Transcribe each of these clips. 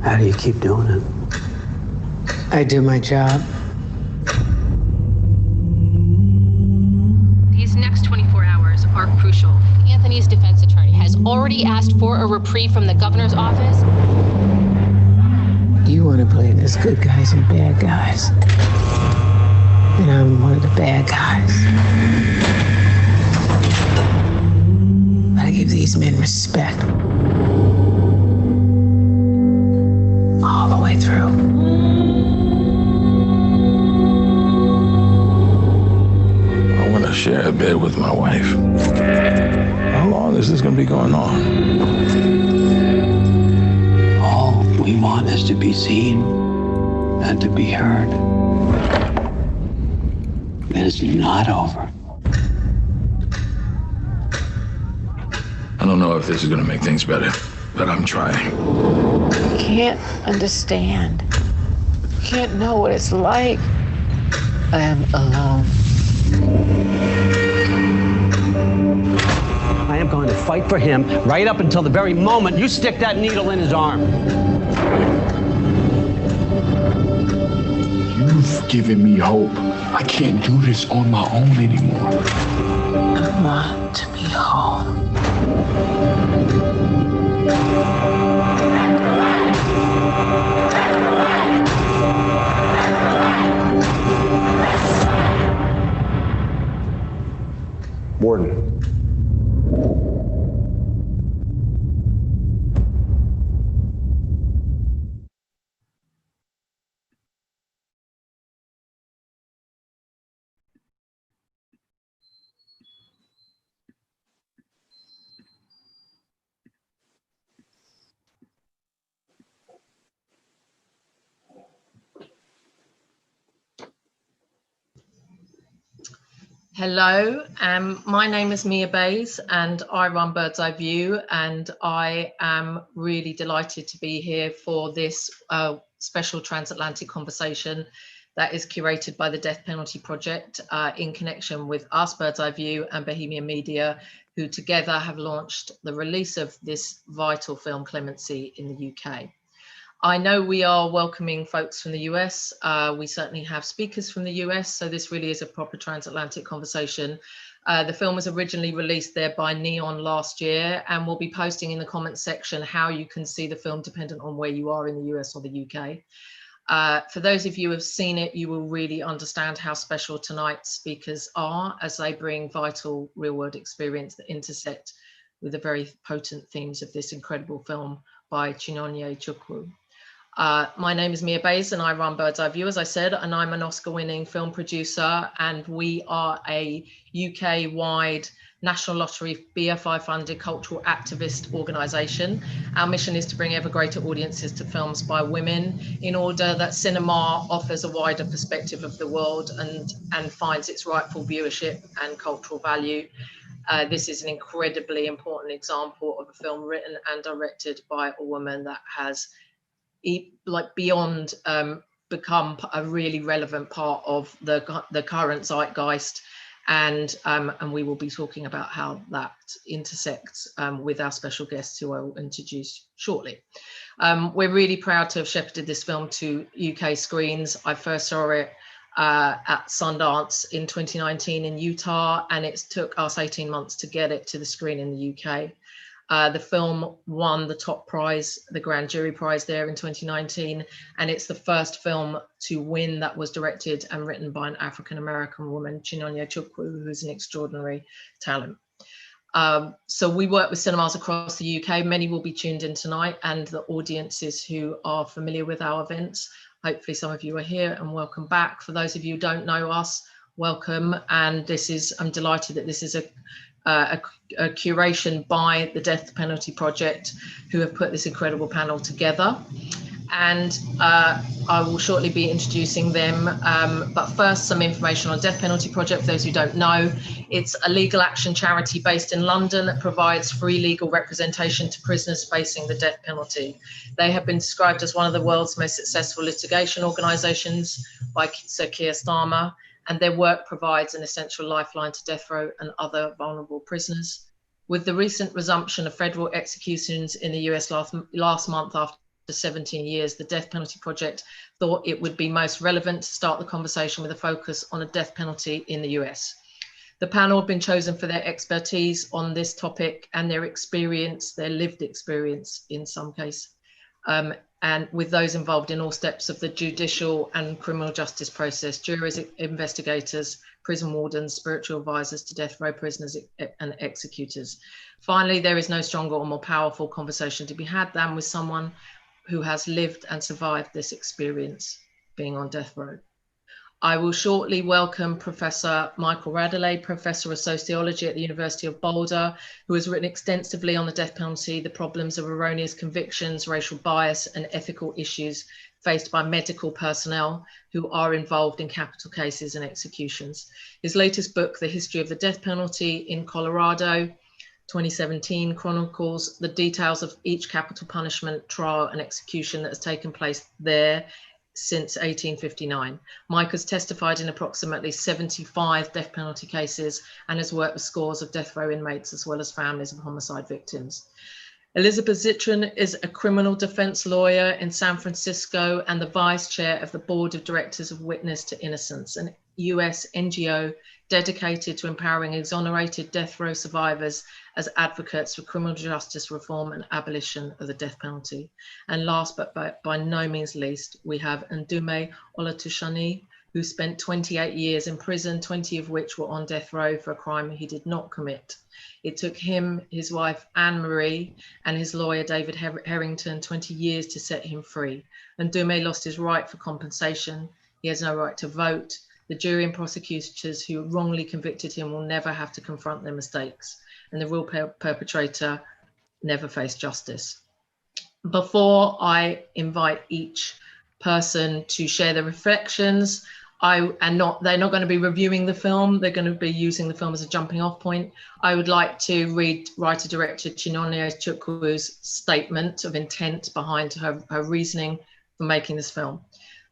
How do you keep doing it? I do my job. These next 24 hours are crucial. Anthony's defense attorney has already asked for a reprieve from the governor's office. You want to play as good guys and bad guys. And I'm one of the bad guys. I give these men respect. All the way through. I want to share a bed with my wife. How long is this going to be going on? All we want is to be seen and to be heard. It is not over. I don't know if this is going to make things better, but I'm trying. You can't understand. You can't know what it's like. I am alone. I am going to fight for him right up until the very moment you stick that needle in his arm. You've given me hope. I can't do this on my own anymore. I want to be home. Warden. Hello, my name is Mia Bays and I run Bird's Eye View, and I am really delighted to be here for this special transatlantic conversation that is curated by the Death Penalty Project in connection with us, Bird's Eye View, and Bohemian Media, who together have launched the release of this vital film, Clemency, in the UK. I know we are welcoming folks from the US. We certainly have speakers from the US, so this really is a proper transatlantic conversation. The film was originally released there by Neon last year, and we'll be posting in the comments section how you can see the film dependent on where you are in the US or the UK. For those of you who have seen it, you will really understand how special tonight's speakers are, as they bring vital real-world experience that intersect with the very potent themes of this incredible film by Chinonye Chukwu. My name is Mia Bays and I run Bird's Eye View, as I said, and I'm an Oscar-winning film producer, and we are a UK-wide National Lottery BFI-funded cultural activist organisation. Our mission is to bring ever greater audiences to films by women in order that cinema offers a wider perspective of the world and finds its rightful viewership and cultural value. This is an incredibly important example of a film written and directed by a woman that has beyond become a really relevant part of the current zeitgeist, and we will be talking about how that intersects with our special guests, who I will introduce shortly. We're really proud to have shepherded this film to UK screens. I first saw it at Sundance in 2019 in Utah, and it took us 18 months to get it to the screen in the UK. The film won the top prize, the grand jury prize there in 2019, and it's the first film to win that was directed and written by an African-American woman, Chinonye Chukwu, who's an extraordinary talent. So we work with cinemas across the UK. Many will be tuned in tonight, and the audiences who are familiar with our events, hopefully some of you are here, and welcome back. For those of you who don't know us, welcome. And I'm delighted that this is a curation by the Death Penalty Project, who have put this incredible panel together. And I will shortly be introducing them. But first, some information on Death Penalty Project. For those who don't know, it's a legal action charity based in London that provides free legal representation to prisoners facing the death penalty. They have been described as one of the world's most successful litigation organisations by Sir Keir Starmer, and their work provides an essential lifeline to death row and other vulnerable prisoners. With the recent resumption of federal executions in the US last month after 17 years, the Death Penalty Project thought it would be most relevant to start the conversation with a focus on a death penalty in the US. The panel have been chosen for their expertise on this topic and their experience, their lived experience in some case, and with those involved in all steps of the judicial and criminal justice process, jurors, investigators, prison wardens, spiritual advisors to death row prisoners and executors. Finally, there is no stronger or more powerful conversation to be had than with someone who has lived and survived this experience being on death row. I will shortly welcome Professor Michael Radelet, Professor of Sociology at the University of Boulder, who has written extensively on the death penalty, the problems of erroneous convictions, racial bias, and ethical issues faced by medical personnel who are involved in capital cases and executions. His latest book, The History of the Death Penalty in Colorado, 2017, chronicles the details of each capital punishment, trial, and execution that has taken place there since 1859. Mike has testified in approximately 75 death penalty cases and has worked with scores of death row inmates as well as families of homicide victims. Elizabeth Zitrin is a criminal defense lawyer in San Francisco and the vice chair of the board of directors of Witness to Innocence, an US NGO dedicated to empowering exonerated death row survivors as advocates for criminal justice reform and abolition of the death penalty. And last but by no means least, we have Ndume Olatushani, who spent 28 years in prison, 20 of which were on death row for a crime he did not commit. It took him, his wife Anne-Marie, and his lawyer David Harrington 20 years to set him free. Ndume lost his right for compensation. He has no right to vote. The jury and prosecutors who wrongly convicted him will never have to confront their mistakes, and the real perpetrator never faced justice. Before I invite each person to share their reflections, they're not going to be reviewing the film, they're going to be using the film as a jumping off point. I would like to read writer-director Chinonye Chukwu's statement of intent behind her reasoning for making this film.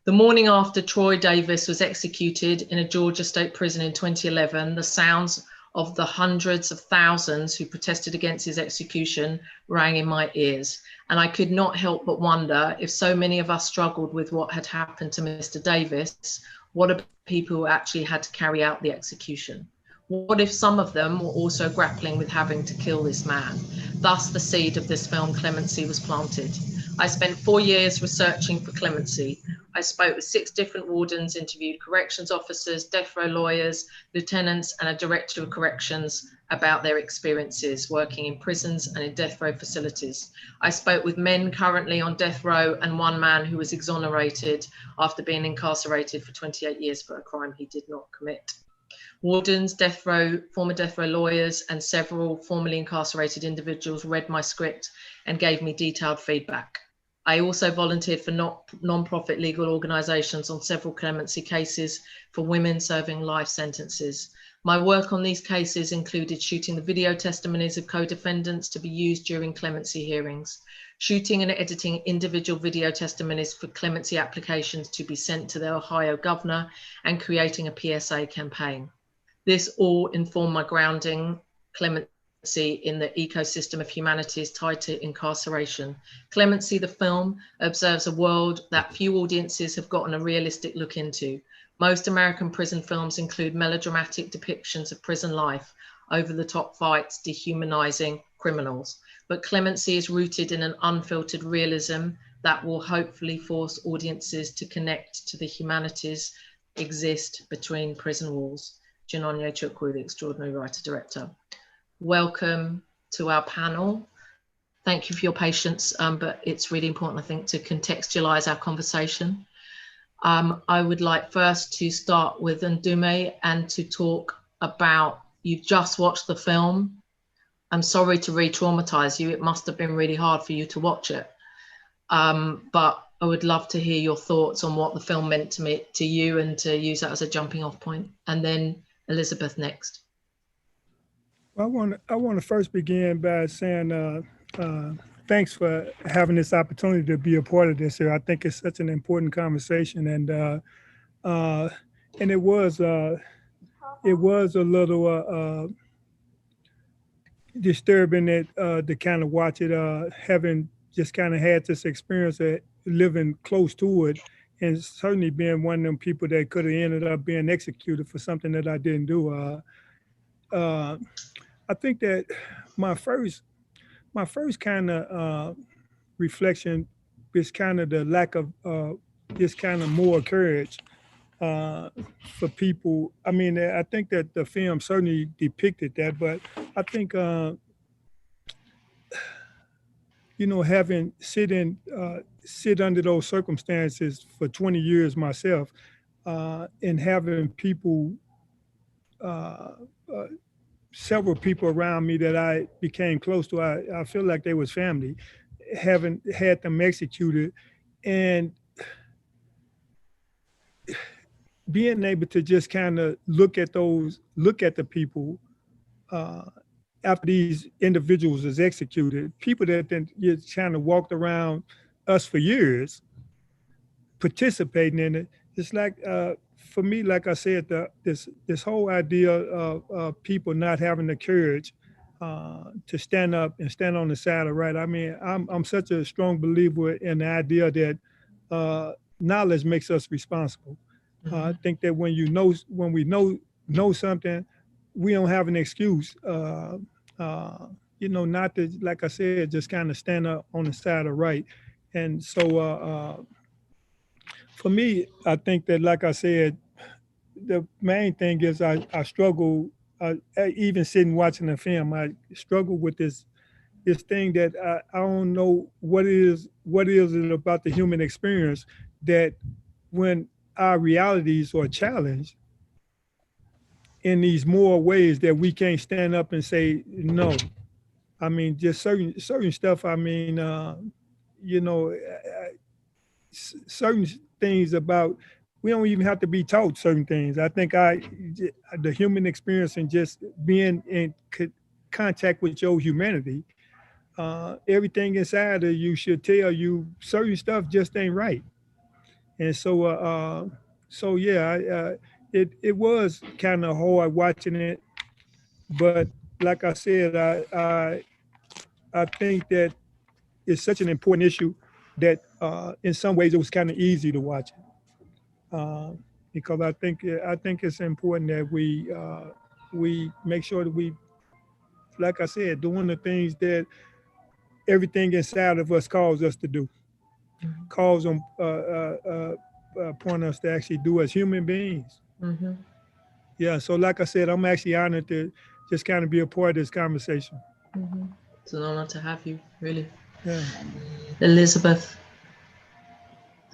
The morning after Troy Davis was executed in a Georgia state prison in 2011, the sounds of the hundreds of thousands who protested against his execution rang in my ears. And I could not help but wonder, if so many of us struggled with what had happened to Mr. Davis, what about people who actually had to carry out the execution? What if some of them were also grappling with having to kill this man? Thus, the seed of this film, Clemency, was planted. I spent 4 years researching for Clemency. I spoke with 6 different wardens, interviewed corrections officers, death row lawyers, lieutenants, and a director of corrections about their experiences working in prisons and in death row facilities. I spoke with men currently on death row and one man who was exonerated after being incarcerated for 28 years for a crime he did not commit. Wardens, death row, former death row lawyers, and several formerly incarcerated individuals read my script and gave me detailed feedback. I also volunteered for non-profit legal organisations on several clemency cases for women serving life sentences. My work on these cases included shooting the video testimonies of co-defendants to be used during clemency hearings, shooting and editing individual video testimonies for clemency applications to be sent to the Ohio governor, and creating a PSA campaign. This all informed my grounding clemency in the ecosystem of humanities tied to incarceration. Clemency, the film, observes a world that few audiences have gotten a realistic look into. Most American prison films include melodramatic depictions of prison life, over-the-top fights, dehumanizing criminals. But Clemency is rooted in an unfiltered realism that will hopefully force audiences to connect to the humanities exist between prison walls. Chinonye Chukwu, the extraordinary writer-director. Welcome to our panel. Thank you for your patience, but it's really important, I think, to contextualize our conversation. I would like first to start with Ndume and to talk about, you've just watched the film. I'm sorry to re-traumatize you. It must have been really hard for you to watch it. But I would love to hear your thoughts on what the film meant to you, and to use that as a jumping off point. And then Elizabeth next. Well, I want to first begin by saying thanks for having this opportunity to be a part of this here. I think it's such an important conversation, and it was a little disturbing that to kind of watch it, having just kind of had this experience of living close to it, and certainly being one of them people that could have ended up being executed for something that I didn't do. I think that my first kind of reflection is kind of the lack of this kind of moral courage for people. I mean, I think that the film certainly depicted that, but I think, having sit under those circumstances for 20 years myself, and having people, several people around me that I became close to, I feel like they was family, having had them executed, and being able to just kind of look at the people after these individuals is executed, people that then just kind of walked around us for years, participating in it. It's like, for me, like I said, this whole idea of people not having the courage to stand up and stand on the side of right. I mean, I'm such a strong believer in the idea that knowledge makes us responsible. I think that when we know something, we don't have an excuse, not to, like I said, just kind of stand up on the side of right. And so for me, I think that, like I said, the main thing is I struggle, even sitting watching the film, I struggle with this thing that I don't know what is it about the human experience that when our realities are challenged in these moral ways that we can't stand up and say no. I mean, just certain stuff. I mean, certain things about, we don't even have to be taught certain things. I think the human experience and just being in contact with your humanity, everything inside of you should tell you certain stuff just ain't right. And so, it was kind of hard watching it, but like I said, I think that it's such an important issue that in some ways it was kind of easy to watch it, because I think it's important that we make sure that we, like I said, doing the things that everything inside of us calls us to do, calls on upon us to actually do as human beings. Mm-hmm. Yeah, so like I said, I'm actually honored to just kind of be a part of this conversation. Mm-hmm. It's an honor to have you, really. Yeah. Elizabeth,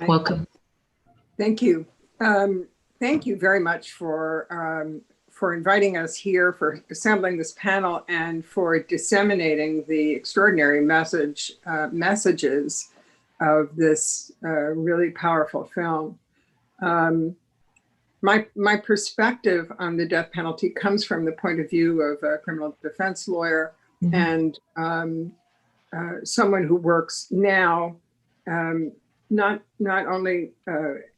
welcome. Thank you. Thank you very much for inviting us here, for assembling this panel, and for disseminating the extraordinary messages of this really powerful film. my perspective on the death penalty comes from the point of view of a criminal defense lawyer and someone who works now not only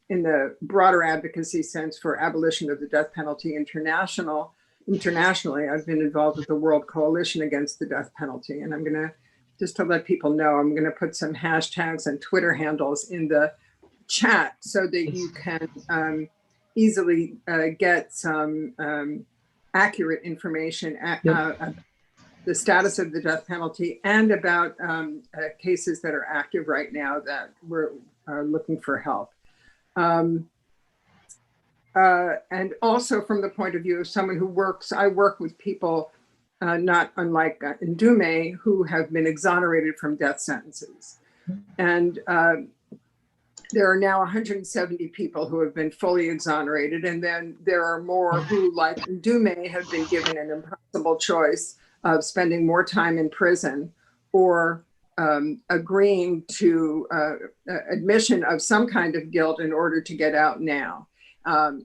in the broader advocacy sense for abolition of the death penalty internationally. I've been involved with the World Coalition Against the Death Penalty, and I'm going to, just to let people know, I'm going to put some hashtags and Twitter handles in the chat so that you can easily get some accurate information the status of the death penalty and about cases that are active right now that we're looking for help. And also from the point of view of someone who works, I work with people not unlike Ndume who have been exonerated from death sentences. And there are now 170 people who have been fully exonerated. And then there are more who, like Ndume, have been given an impossible choice of spending more time in prison or agreeing to admission of some kind of guilt in order to get out now.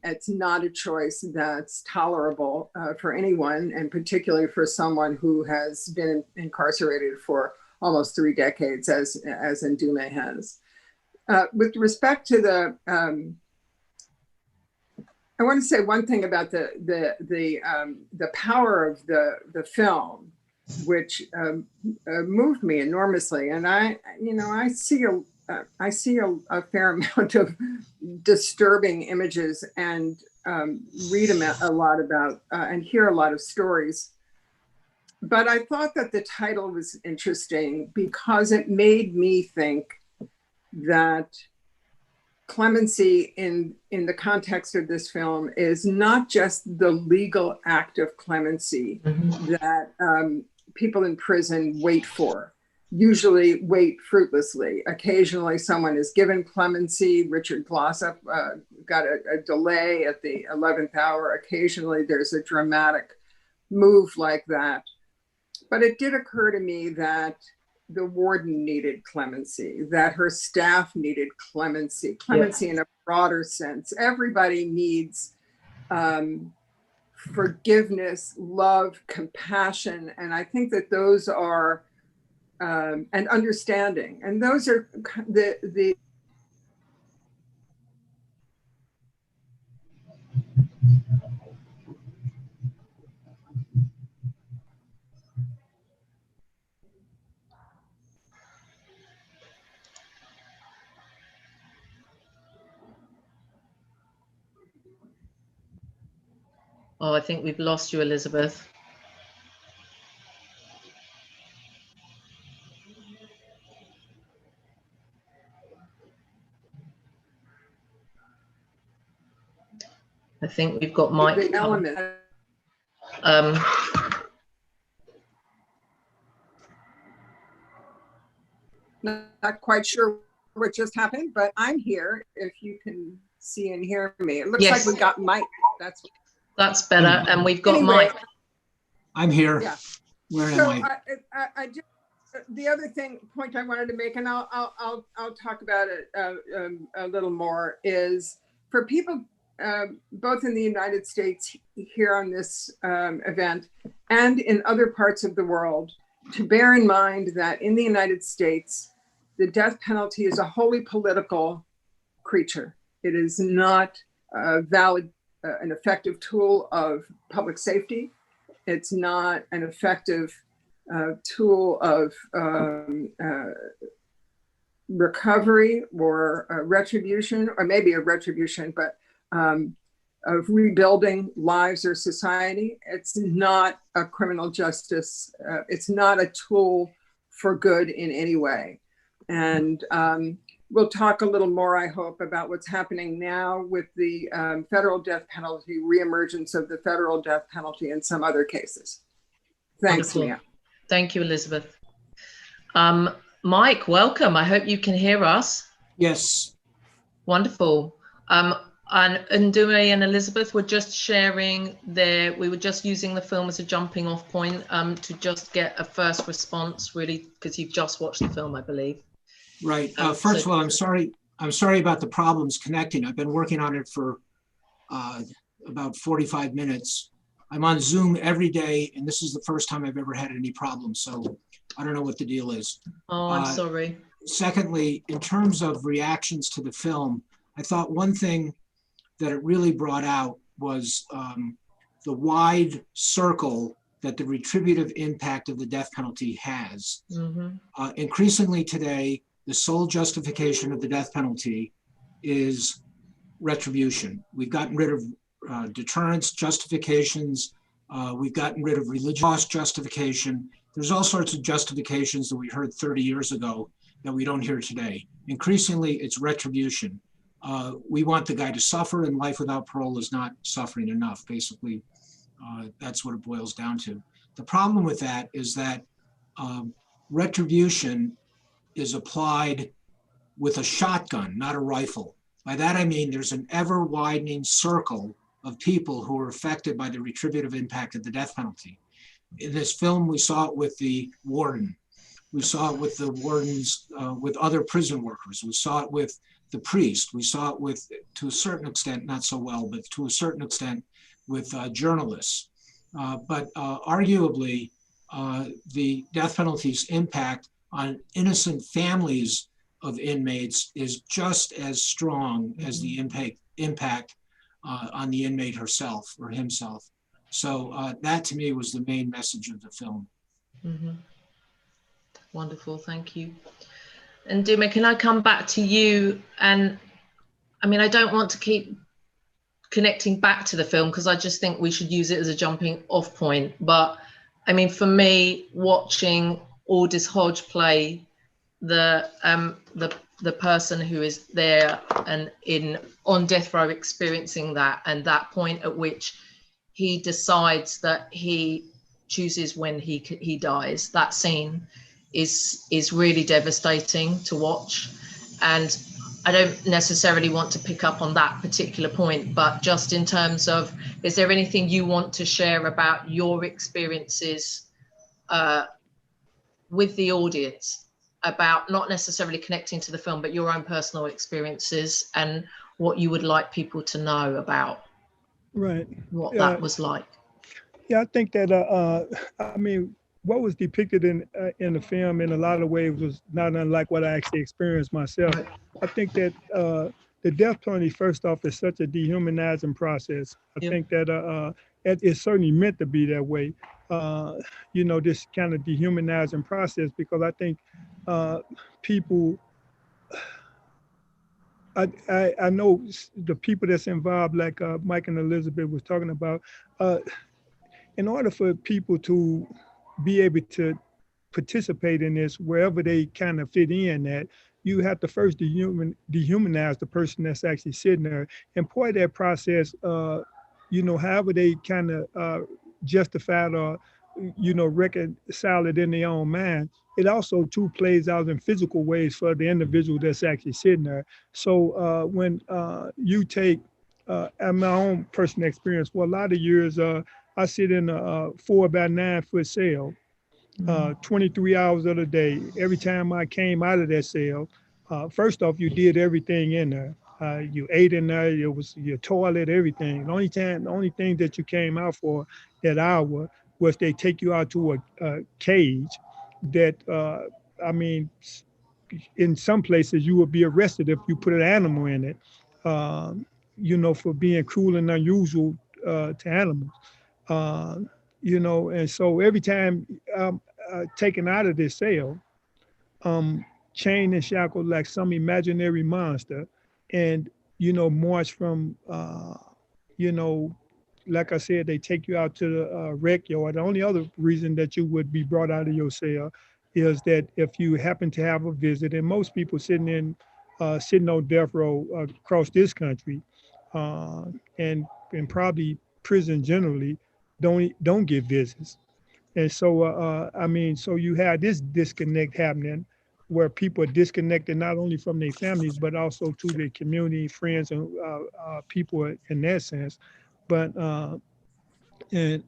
It's not a choice that's tolerable for anyone, and particularly for someone who has been incarcerated for almost 3 decades, as Ndume has. With respect to the, I want to say one thing about the power of the film, which moved me enormously, and I see a fair amount of disturbing images and read a lot about and hear a lot of stories. But I thought that the title was interesting because it made me think that clemency in the context of this film is not just the legal act of clemency that people in prison wait for. Usually wait fruitlessly. Occasionally someone is given clemency. Richard Glossop got a delay at the 11th hour. Occasionally there's a dramatic move like that. But it did occur to me that the warden needed clemency, that her staff needed clemency in a broader sense. Everybody needs forgiveness, love, compassion. And I think that those are and understanding. And those are the Oh, I think we've lost you, Elizabeth. I think we've got Mike. the element. Not quite sure what just happened, but I'm here if you can see and hear me. It looks like we got Mike. That's better. And we've got Mike. I'm here. Yeah. Where so am I? I just, the other point I wanted to make, and I'll talk about it a little more, is for people both in the United States here on this event and in other parts of the world, to bear in mind that in the United States, the death penalty is a wholly political creature. It is not a valid, an effective tool of public safety. It's not an effective tool of recovery or retribution, or maybe a retribution, but of rebuilding lives or society. It's not a criminal justice. It's not a tool for good in any way. And we'll talk a little more, I hope, about what's happening now with the federal death penalty, reemergence of the federal death penalty in some other cases. Thanks, Wonderful. Mia. Thank you, Elizabeth. Mike, welcome. I hope you can hear us. Yes. Wonderful. And Ndume and Elizabeth were just sharing we were just using the film as a jumping off point to just get a first response, really, because you've just watched the film, I believe. Right. First of all, I'm sorry about the problems connecting. I've been working on it for about 45 minutes. I'm on Zoom every day, and this is the first time I've ever had any problems. So I don't know what the deal is. Oh, I'm sorry. Secondly, in terms of reactions to the film, I thought one thing that it really brought out was the wide circle that the retributive impact of the death penalty has. Increasingly today, the sole justification of the death penalty is retribution. We've gotten rid of deterrence justifications. We've gotten rid of religious justification. There's all sorts of justifications that we heard 30 years ago that we don't hear today. Increasingly, it's retribution. We want the guy to suffer, and life without parole is not suffering enough. Basically, that's what it boils down to. The problem with that is that retribution is applied with a shotgun, not a rifle. By that I mean there's an ever-widening circle of people who are affected by the retributive impact of the death penalty. In this film, we saw it with the warden. We saw it with the wardens, with other prison workers. We saw it with the priest. We saw it with, to a certain extent, not so well, but to a certain extent with journalists. But arguably, the death penalty's impact on innocent families of inmates is just as strong as the impact on the inmate herself or himself. So that to me was the main message of the film. Wonderful, thank you. And Ndume, can I come back to you? And I mean, I don't want to keep connecting back to the film because I just think we should use it as a jumping off point. But I mean, for me, watching Aldous Hodge play the person who is there and on death row experiencing that, and that point at which he decides that he chooses when he dies, that scene is really devastating to watch. And I don't necessarily want to pick up on that particular point, but just in terms of, is there anything you want to share about your experiences with the audience, about not necessarily connecting to the film, but your own personal experiences and what you would like people to know about what that was like? Yeah, I think that, I mean, what was depicted in the film in a lot of ways was not unlike what I actually experienced myself. Right. I think that the death penalty, first off, is such a dehumanizing process. I think that it's certainly meant to be that way, you know, this kind of dehumanizing process, because I think people, I know the people that's involved, like Mike and Elizabeth was talking about, in order for people to be able to participate in this wherever they kind of fit in at, you have to first dehumanize the person that's actually sitting there. And part of that process, you know, however they kind of justify it or, you know, reconcile it in their own mind, it also too plays out in physical ways for the individual that's actually sitting there. So when you take, at my own personal experience, for a lot of years, I sit in a 4 by 9 foot cell, 23 hours of the day. Every time I came out of that cell, first off, you did everything in there. You ate in there, it was your toilet, everything. The only thing that you came out for that hour was they take you out to a cage that, I mean, in some places you would be arrested if you put an animal in it, you know, for being cruel and unusual to animals. You know, and so every time I'm taken out of this cell, chained and shackled like some imaginary monster, and, you know, march from, you know, like I said, they take you out to the rec yard. The only other reason that you would be brought out of your cell is that if you happen to have a visit, and most people sitting on death row across this country, and probably prison generally, don't get visits. And so, I mean, so you have this disconnect happening where people are disconnected not only from their families, but also to their community, friends, and people in that sense. But, and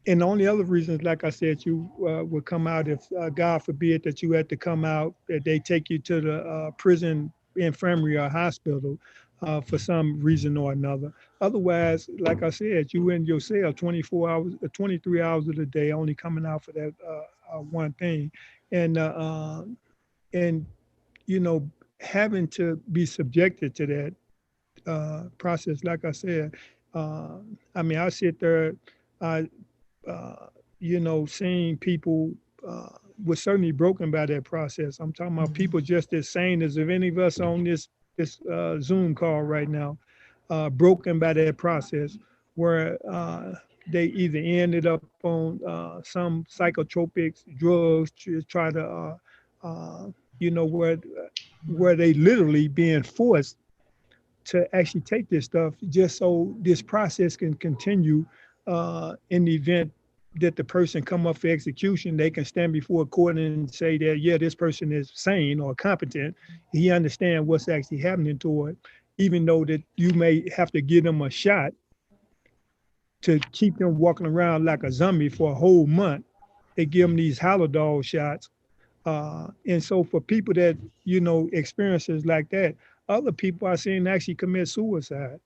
the only other reasons, like I said, you would come out if, God forbid, that you had to come out, that they take you to the prison infirmary or hospital. for some reason or another. Otherwise, like I said, you in your cell 24 hours, 23 hours of the day, only coming out for that one thing. And you know, having to be subjected to that process, like I said, I mean, I sit there, you know, seeing people was certainly broken by that process. I'm talking about people just as sane as if any of us on this Zoom call right now, broken by that process, where they either ended up on some psychotropics, drugs, to try to, you know, where they literally being forced to actually take this stuff just so this process can continue in the event that the person come up for execution. They can stand before a court and say that, yeah, this person is sane or competent. He understands what's actually happening to it, even though that you may have to give them a shot to keep them walking around like a zombie for a whole month. They give them these Haldol shots. And so for people that, you know, experiences like that, other people I've seen actually commit suicide.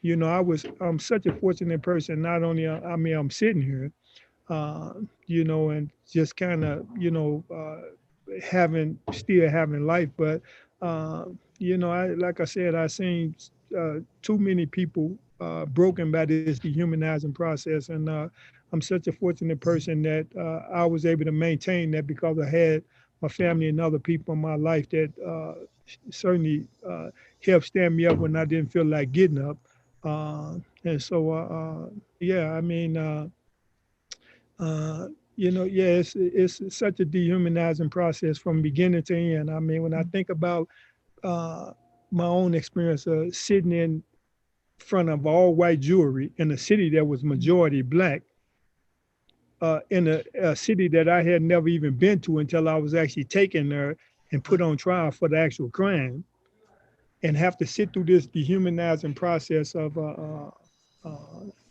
You know, I'm such a fortunate person. Not only, I mean, I'm sitting here, you know, and just kind of, you know, still having life. But, you know, like I said, I've seen too many people broken by this dehumanizing process. And I'm such a fortunate person that I was able to maintain that because I had my family and other people in my life that certainly helped stand me up when I didn't feel like getting up. And so, yeah, I mean, you know, yeah, it's such a dehumanizing process from beginning to end. I mean, when I think about my own experience of sitting in front of all white jury in a city that was majority Black, in a city that I had never even been to until I was actually taken there and put on trial for the actual crime, and have to sit through this dehumanizing process of,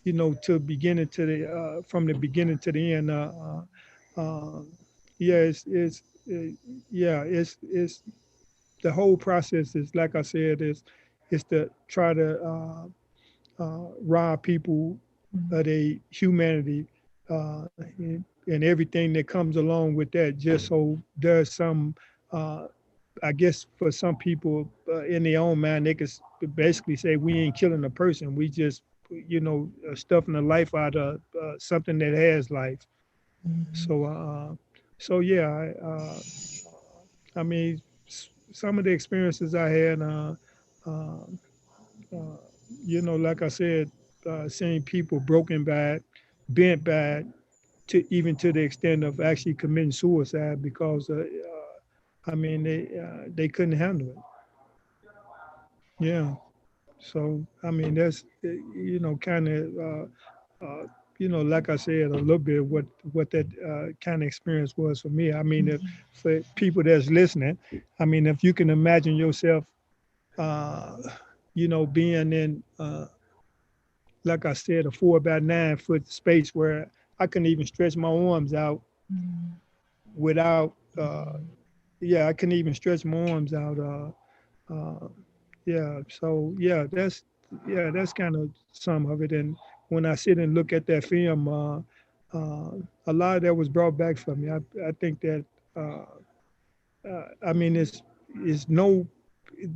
you know, from the beginning to the end. Yeah, it's the whole process is, like I said, is to try to rob people of their humanity, and everything that comes along with that, just so there's some, I guess for some people in their own mind, they could basically say, we ain't killing a person. We just, you know, stuffing the life out of something that has life. So yeah, I mean, some of the experiences I had, you know, like I said, seeing people broken by it, bent by it, even to the extent of actually committing suicide because, I mean, they couldn't handle it. Yeah. So, I mean, that's, you know, kind of, you know, like I said, a little bit what that kind of experience was for me. I mean, if, for people that's listening, I mean, if you can imagine yourself, you know, being in, like I said, a 4x9 foot space where I couldn't even stretch my arms out without, yeah, I couldn't even stretch my arms out. Yeah, so yeah, that's kind of some of it. And when I sit and look at that film, a lot of that was brought back for me. I think that, I mean,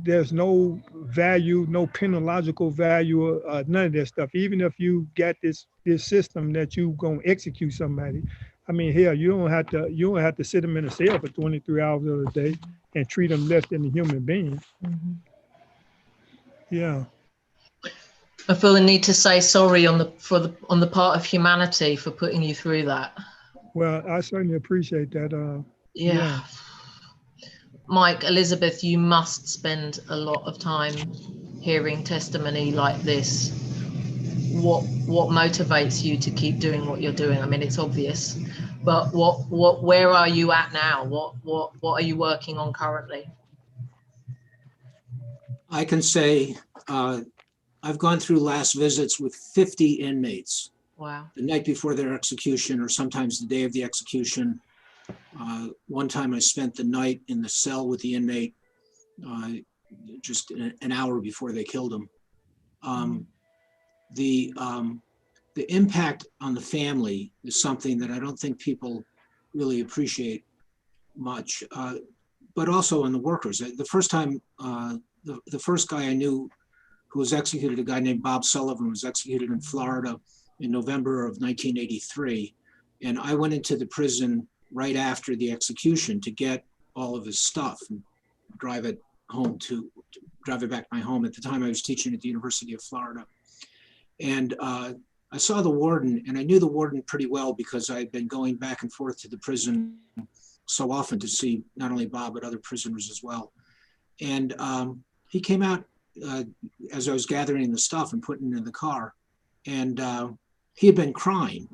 there's no value, no penological value, none of that stuff. Even if you got this system that you gonna execute somebody, I mean, hell, you don't have to sit them in a cell for 23 hours of the day and treat them less than a human being. Yeah. I feel the need to say sorry on the part of humanity for putting you through that. Well, I certainly appreciate that. Yeah. Mike, Elizabeth, you must spend a lot of time hearing testimony like this. What motivates you to keep doing what you're doing? I mean, it's obvious, but where are you at now? What are you working on currently? I can say I've gone through last visits with 50 inmates. Wow. The night before their execution, or sometimes the day of the execution. One time I spent the night in the cell with the inmate. just an hour before they killed him. The impact on the family is something that I don't think people really appreciate much, but also on the workers. The first time, the first guy I knew who was executed, a guy named Bob Sullivan, was executed in Florida in November of 1983. And I went into the prison right after the execution to get all of his stuff and drive it back to my home. At the time I was teaching at the University of Florida. And I saw the warden, and I knew the warden pretty well because I had been going back and forth to the prison so often to see not only Bob, but other prisoners as well. And he came out as I was gathering the stuff and putting it in the car. And he had been crying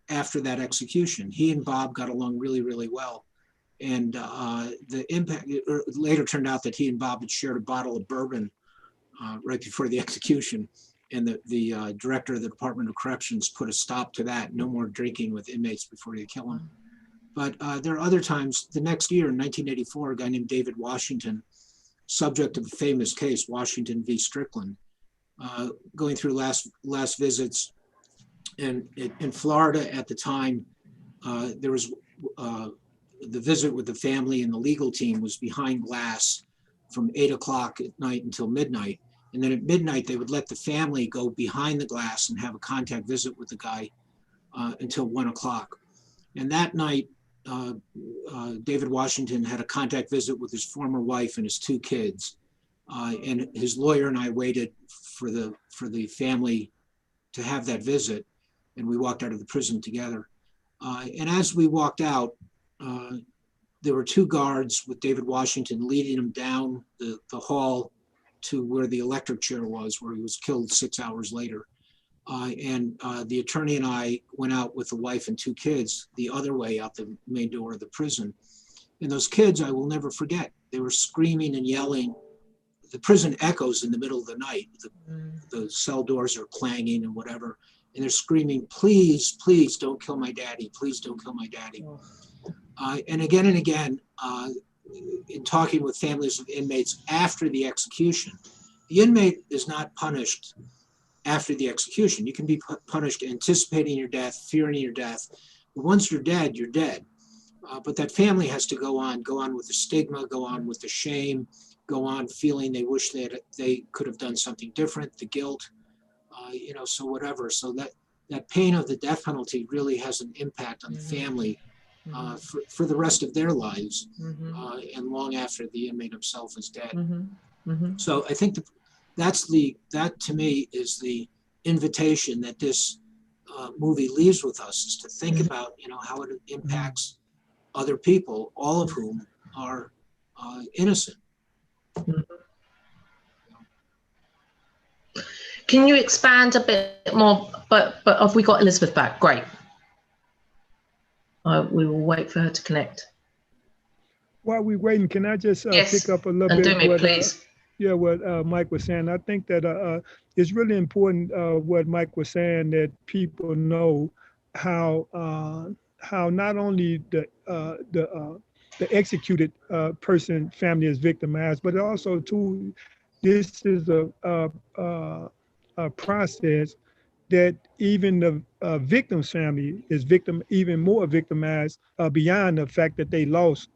after that execution. He and Bob got along really, really well. And the impact, later turned out that he and Bob had shared a bottle of bourbon right before the execution. And the director of the Department of Corrections put a stop to that. No more drinking with inmates before you kill them. But there are other times. The next year, in 1984, a guy named David Washington, subject of a famous case, Washington v. Strickland, going through last visits. And in Florida at the time, there was the visit with the family and the legal team was behind glass from 8 o'clock at night until midnight. And then at midnight, they would let the family go behind the glass and have a contact visit with the guy until 1 o'clock. And that night, David Washington had a contact visit with his former wife and his 2 kids. And his lawyer and I waited for the family to have that visit. And we walked out of the prison together. And as we walked out, there were 2 guards with David Washington leading him down the hall to where the electric chair was, where he was killed 6 hours later. And the attorney and I went out with the wife and 2 kids the other way out the main door of the prison. And those kids, I will never forget. They were screaming and yelling. The prison echoes in the middle of the night. The cell doors are clanging and whatever. And they're screaming, please, please don't kill my daddy. Please don't kill my daddy. And again, in talking with families of inmates after the execution, the inmate is not punished after the execution. You can be punished anticipating your death, fearing your death. But once you're dead, you're dead. But that family has to go on with the stigma, go on with the shame, go on feeling they wish they could have done something different, the guilt, so whatever. So that pain of the death penalty really has an impact on the family for the rest of their lives and long after the inmate himself is dead. So I think that to me is the invitation that this movie leaves with us, is to think about how it impacts other people, all of whom are innocent. Can you expand a bit more? But have we got Elizabeth back? Great. We will wait for her to connect. While we're waiting, can I just pick up a little and bit? Ndume, please. What Mike was saying. I think that it's really important what Mike was saying, that people know how not only the executed person family is victimized, but also too, this is a process that even the victim's family is even more victimized beyond the fact that they lost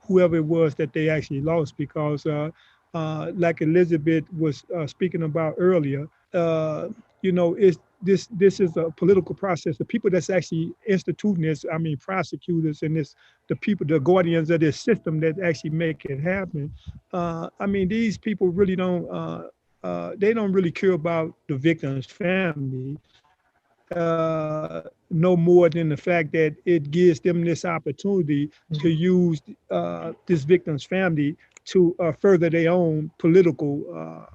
whoever it was that they actually lost, because like Elizabeth was speaking about earlier, this is a political process. The people that's actually instituting this, prosecutors and the people, the guardians of this system that actually make it happen. These people really don't. They don't really care about the victim's family, no more than the fact that it gives them this opportunity to use this victim's family to further their own political,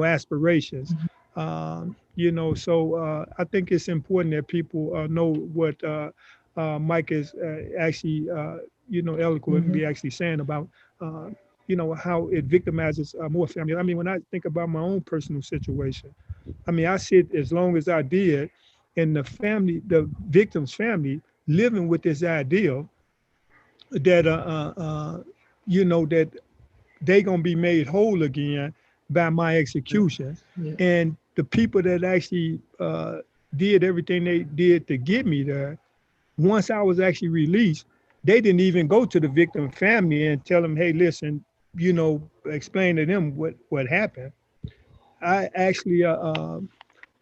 aspirations. So I think it's important that people know what Mike is actually, eloquently actually saying about, how it victimizes more family. When I think about my own personal situation, I sit as long as I did, and the victim's family, living with this idea that, that they gonna be made whole again by my execution. Yeah. And the people that actually did everything they did to get me there, once I was actually released, they didn't even go to the victim family and tell them, hey, listen, you know, explain to them what happened. I actually,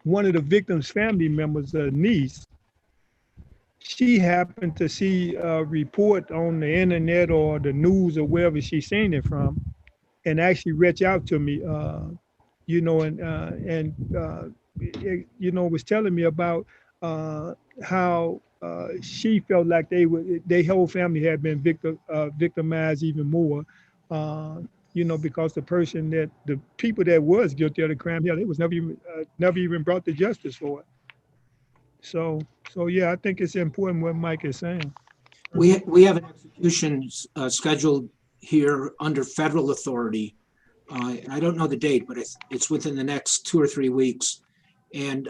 one of the victim's family members, a niece, she happened to see a report on the internet or the news or wherever she seen it from, and actually reach out to me, you know, you know, was telling me about how she felt like their whole family had been victimized even more, you know, because the people that was guilty of the crime, yeah, they was never even brought to justice for it. So yeah, I think it's important what Mike is saying. We have an execution scheduled here under federal authority. I don't know the date, but it's within the next 2 or 3 weeks. And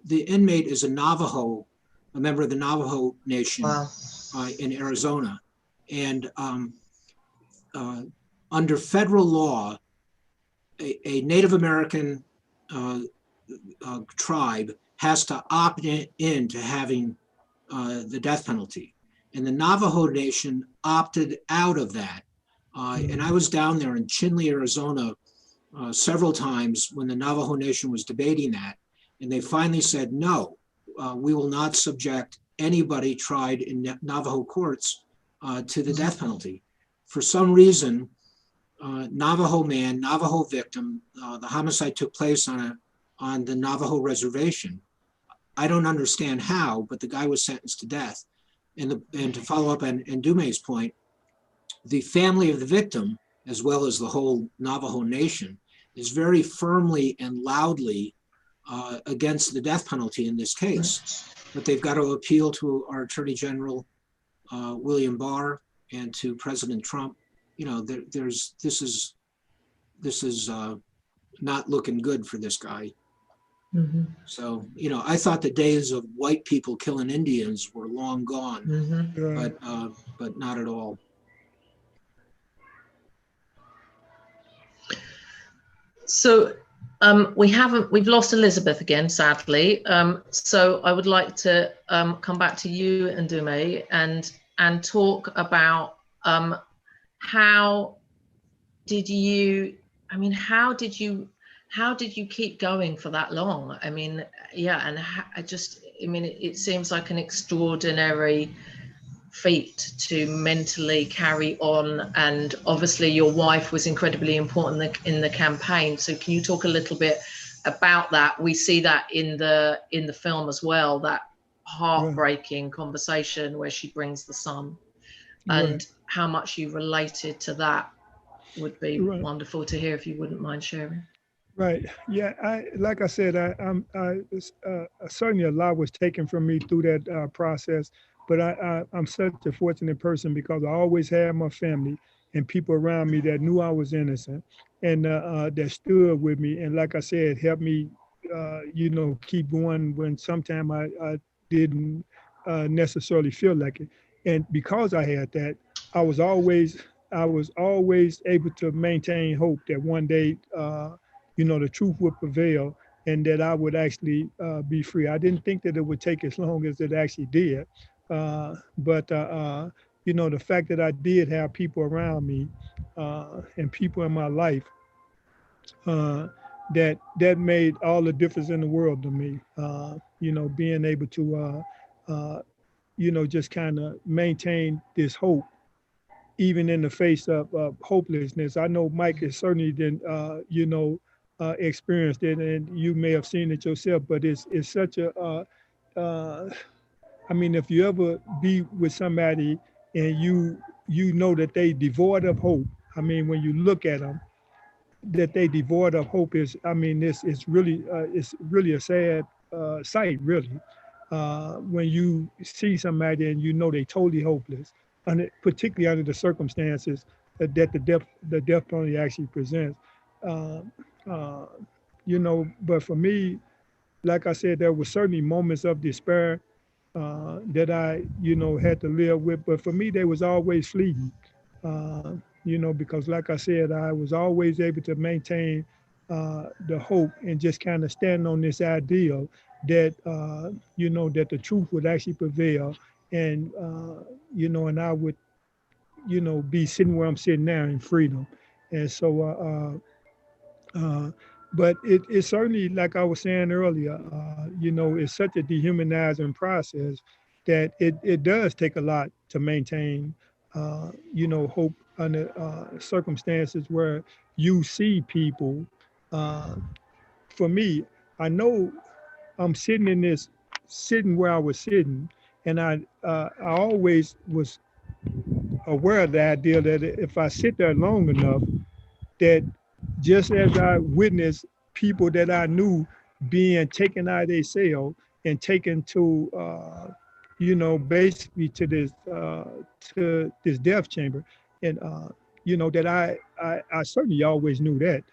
the inmate is a Navajo, a member of the Navajo Nation. Wow. In Arizona. And under federal law, a Native American tribe has to opt in to having the death penalty. And the Navajo Nation opted out of that. And I was down there in Chinle, Arizona, several times when the Navajo Nation was debating that. And they finally said, no, we will not subject anybody tried in Navajo courts to the death penalty. For some reason, Navajo man, Navajo victim, the homicide took place on the Navajo reservation. I don't understand how, but the guy was sentenced to death. And to follow up on Ndume's point, the family of the victim, as well as the whole Navajo Nation, is very firmly and loudly against the death penalty in this case. But they've got to appeal to our Attorney General, William Barr, and to President Trump. You know, this is not looking good for this guy. Mm-hmm. So, you know, I thought the days of white people killing Indians were long gone, Mm-hmm. but not at all. So we've lost Elizabeth again, sadly. So I would like to come back to you, Ndume, and talk about how did you keep going for that long? I mean, yeah, and it seems like an extraordinary feat to mentally carry on, and obviously your wife was incredibly important in the campaign. So can you talk a little bit about that? We see that in the film as well, that heartbreaking conversation where she brings the son, and how much you related to that would be wonderful to hear, if you wouldn't mind sharing. Right. Yeah. Like I said, certainly a lot was taken from me through that process. But I'm such a fortunate person because I always had my family and people around me that knew I was innocent and that stood with me. And like I said, helped me, you know, keep going when sometimes I didn't necessarily feel like it. And because I had that, I was always able to maintain hope that one day, you know, the truth would prevail and that I would actually be free. I didn't think that it would take as long as it actually did. But you know, the fact that I did have people around me and people in my life that made all the difference in the world to me. You know, being able to you know, just kind of maintain this hope even in the face of hopelessness. I know Mike has certainly didn't you know, experienced it, and you may have seen it yourself, but it's such a I mean, if you ever be with somebody and you know that they devoid of hope, I mean, when you look at them, that they devoid of hope is, I mean, it's really a sad sight, really. When you see somebody and you know they totally hopeless, and particularly under the circumstances that the death penalty actually presents. You know, but for me, like I said, there were certainly moments of despair that I, you know, had to live with. But for me, they was always fleeting. you know, because like I said, I was always able to maintain the hope and just kind of stand on this ideal that, you know, that the truth would actually prevail. And, you know, and I would, you know, be sitting where I'm sitting now in freedom. And so, but it certainly, like I was saying earlier, you know, it's such a dehumanizing process that it does take a lot to maintain, you know, hope under circumstances where you see people. For me, I know I'm sitting where I was sitting, and I always was aware of the idea that if I sit there long enough, that just as I witnessed people that I knew being taken out of their cell and taken to, you know, basically to this death chamber, and you know, that I certainly always knew that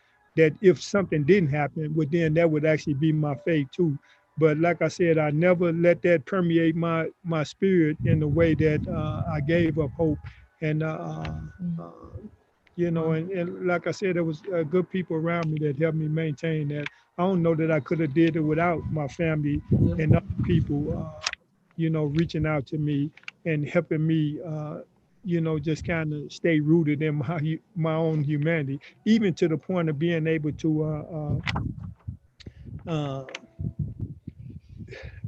if something didn't happen, well, then that would actually be my fate too. But like I said, I never let that permeate my spirit in the way that I gave up hope. And you know, and like I said, there was good people around me that helped me maintain that. I don't know that I could have did it without my family and other people, you know, reaching out to me and helping me, you know, just kind of stay rooted in my own humanity, even to the point of being able to,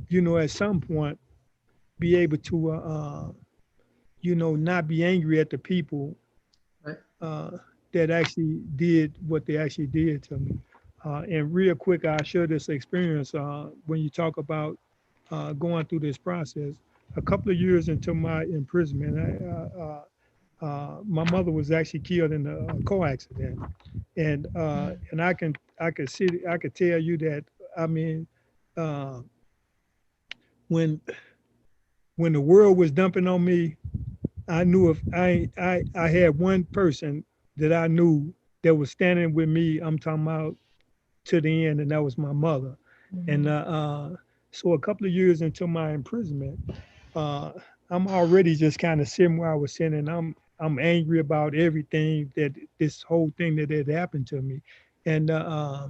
you know, at some point, be able to, you know, not be angry at the people that actually did what they actually did to me. And real quick, I'll share this experience when you talk about going through this process. A couple of years into my imprisonment, my mother was actually killed in a car accident, and I could tell you that, I mean, when the world was dumping on me, I knew if I had one person that I knew that was standing with me, I'm talking about to the end, and that was my mother. And so a couple of years into my imprisonment, I'm already just kind of sitting where I was sitting, and I'm angry about everything, that this whole thing that had happened to me. And I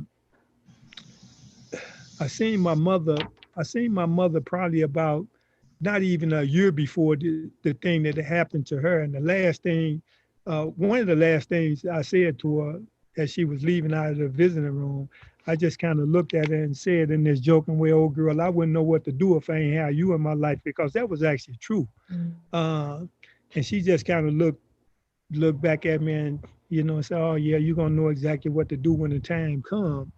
seen my mother probably about not even a year before the thing that had happened to her. And the last thing, one of the last things I said to her as she was leaving out of the visiting room, I just kind of looked at her and said in this joking way, "Old girl, I wouldn't know what to do if I ain't had you in my life," because that was actually true. And she just kind of looked back at me and, you know, said, "Oh yeah, you're gonna know exactly what to do when the time comes."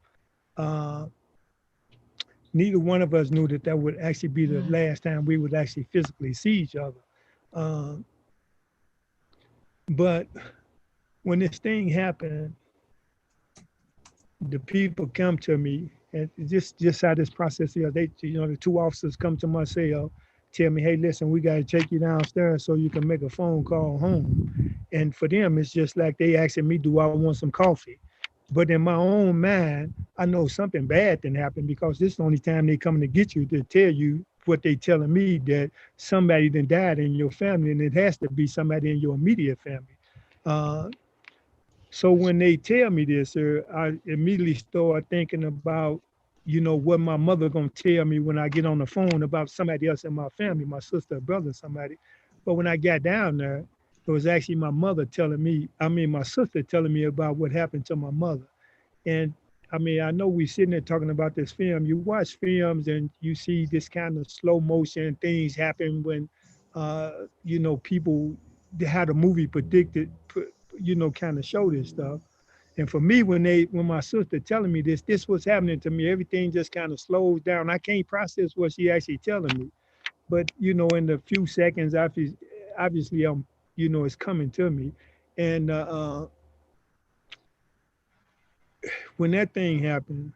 Neither one of us knew that would actually be the last time we would actually physically see each other. But when this thing happened, the people come to me, and just how this process is. They, you know, the two officers come to my cell, tell me, "Hey, listen, we got to take you downstairs so you can make a phone call home." And for them, it's just like they asking me, "Do I want some coffee?" But in my own mind, I know something bad didn't happen, because this is the only time they coming to get you to tell you what they telling me, that somebody done died in your family, and it has to be somebody in your immediate family. So when they tell me this, I immediately start thinking about, you know, what my mother gonna tell me when I get on the phone about somebody else in my family, my sister, brother, somebody. But when I got down there, it was actually my sister telling me about what happened to my mother. And I mean, I know we sitting there talking about this film. You watch films and you see this kind of slow motion things happen when, you know, people, how the movie predicted, you know, kind of show this stuff. And for me, when my sister telling me this was happening to me, everything just kind of slows down. I can't process what she actually telling me. But, you know, in the few seconds, obviously, you know, it's coming to me. And when that thing happened,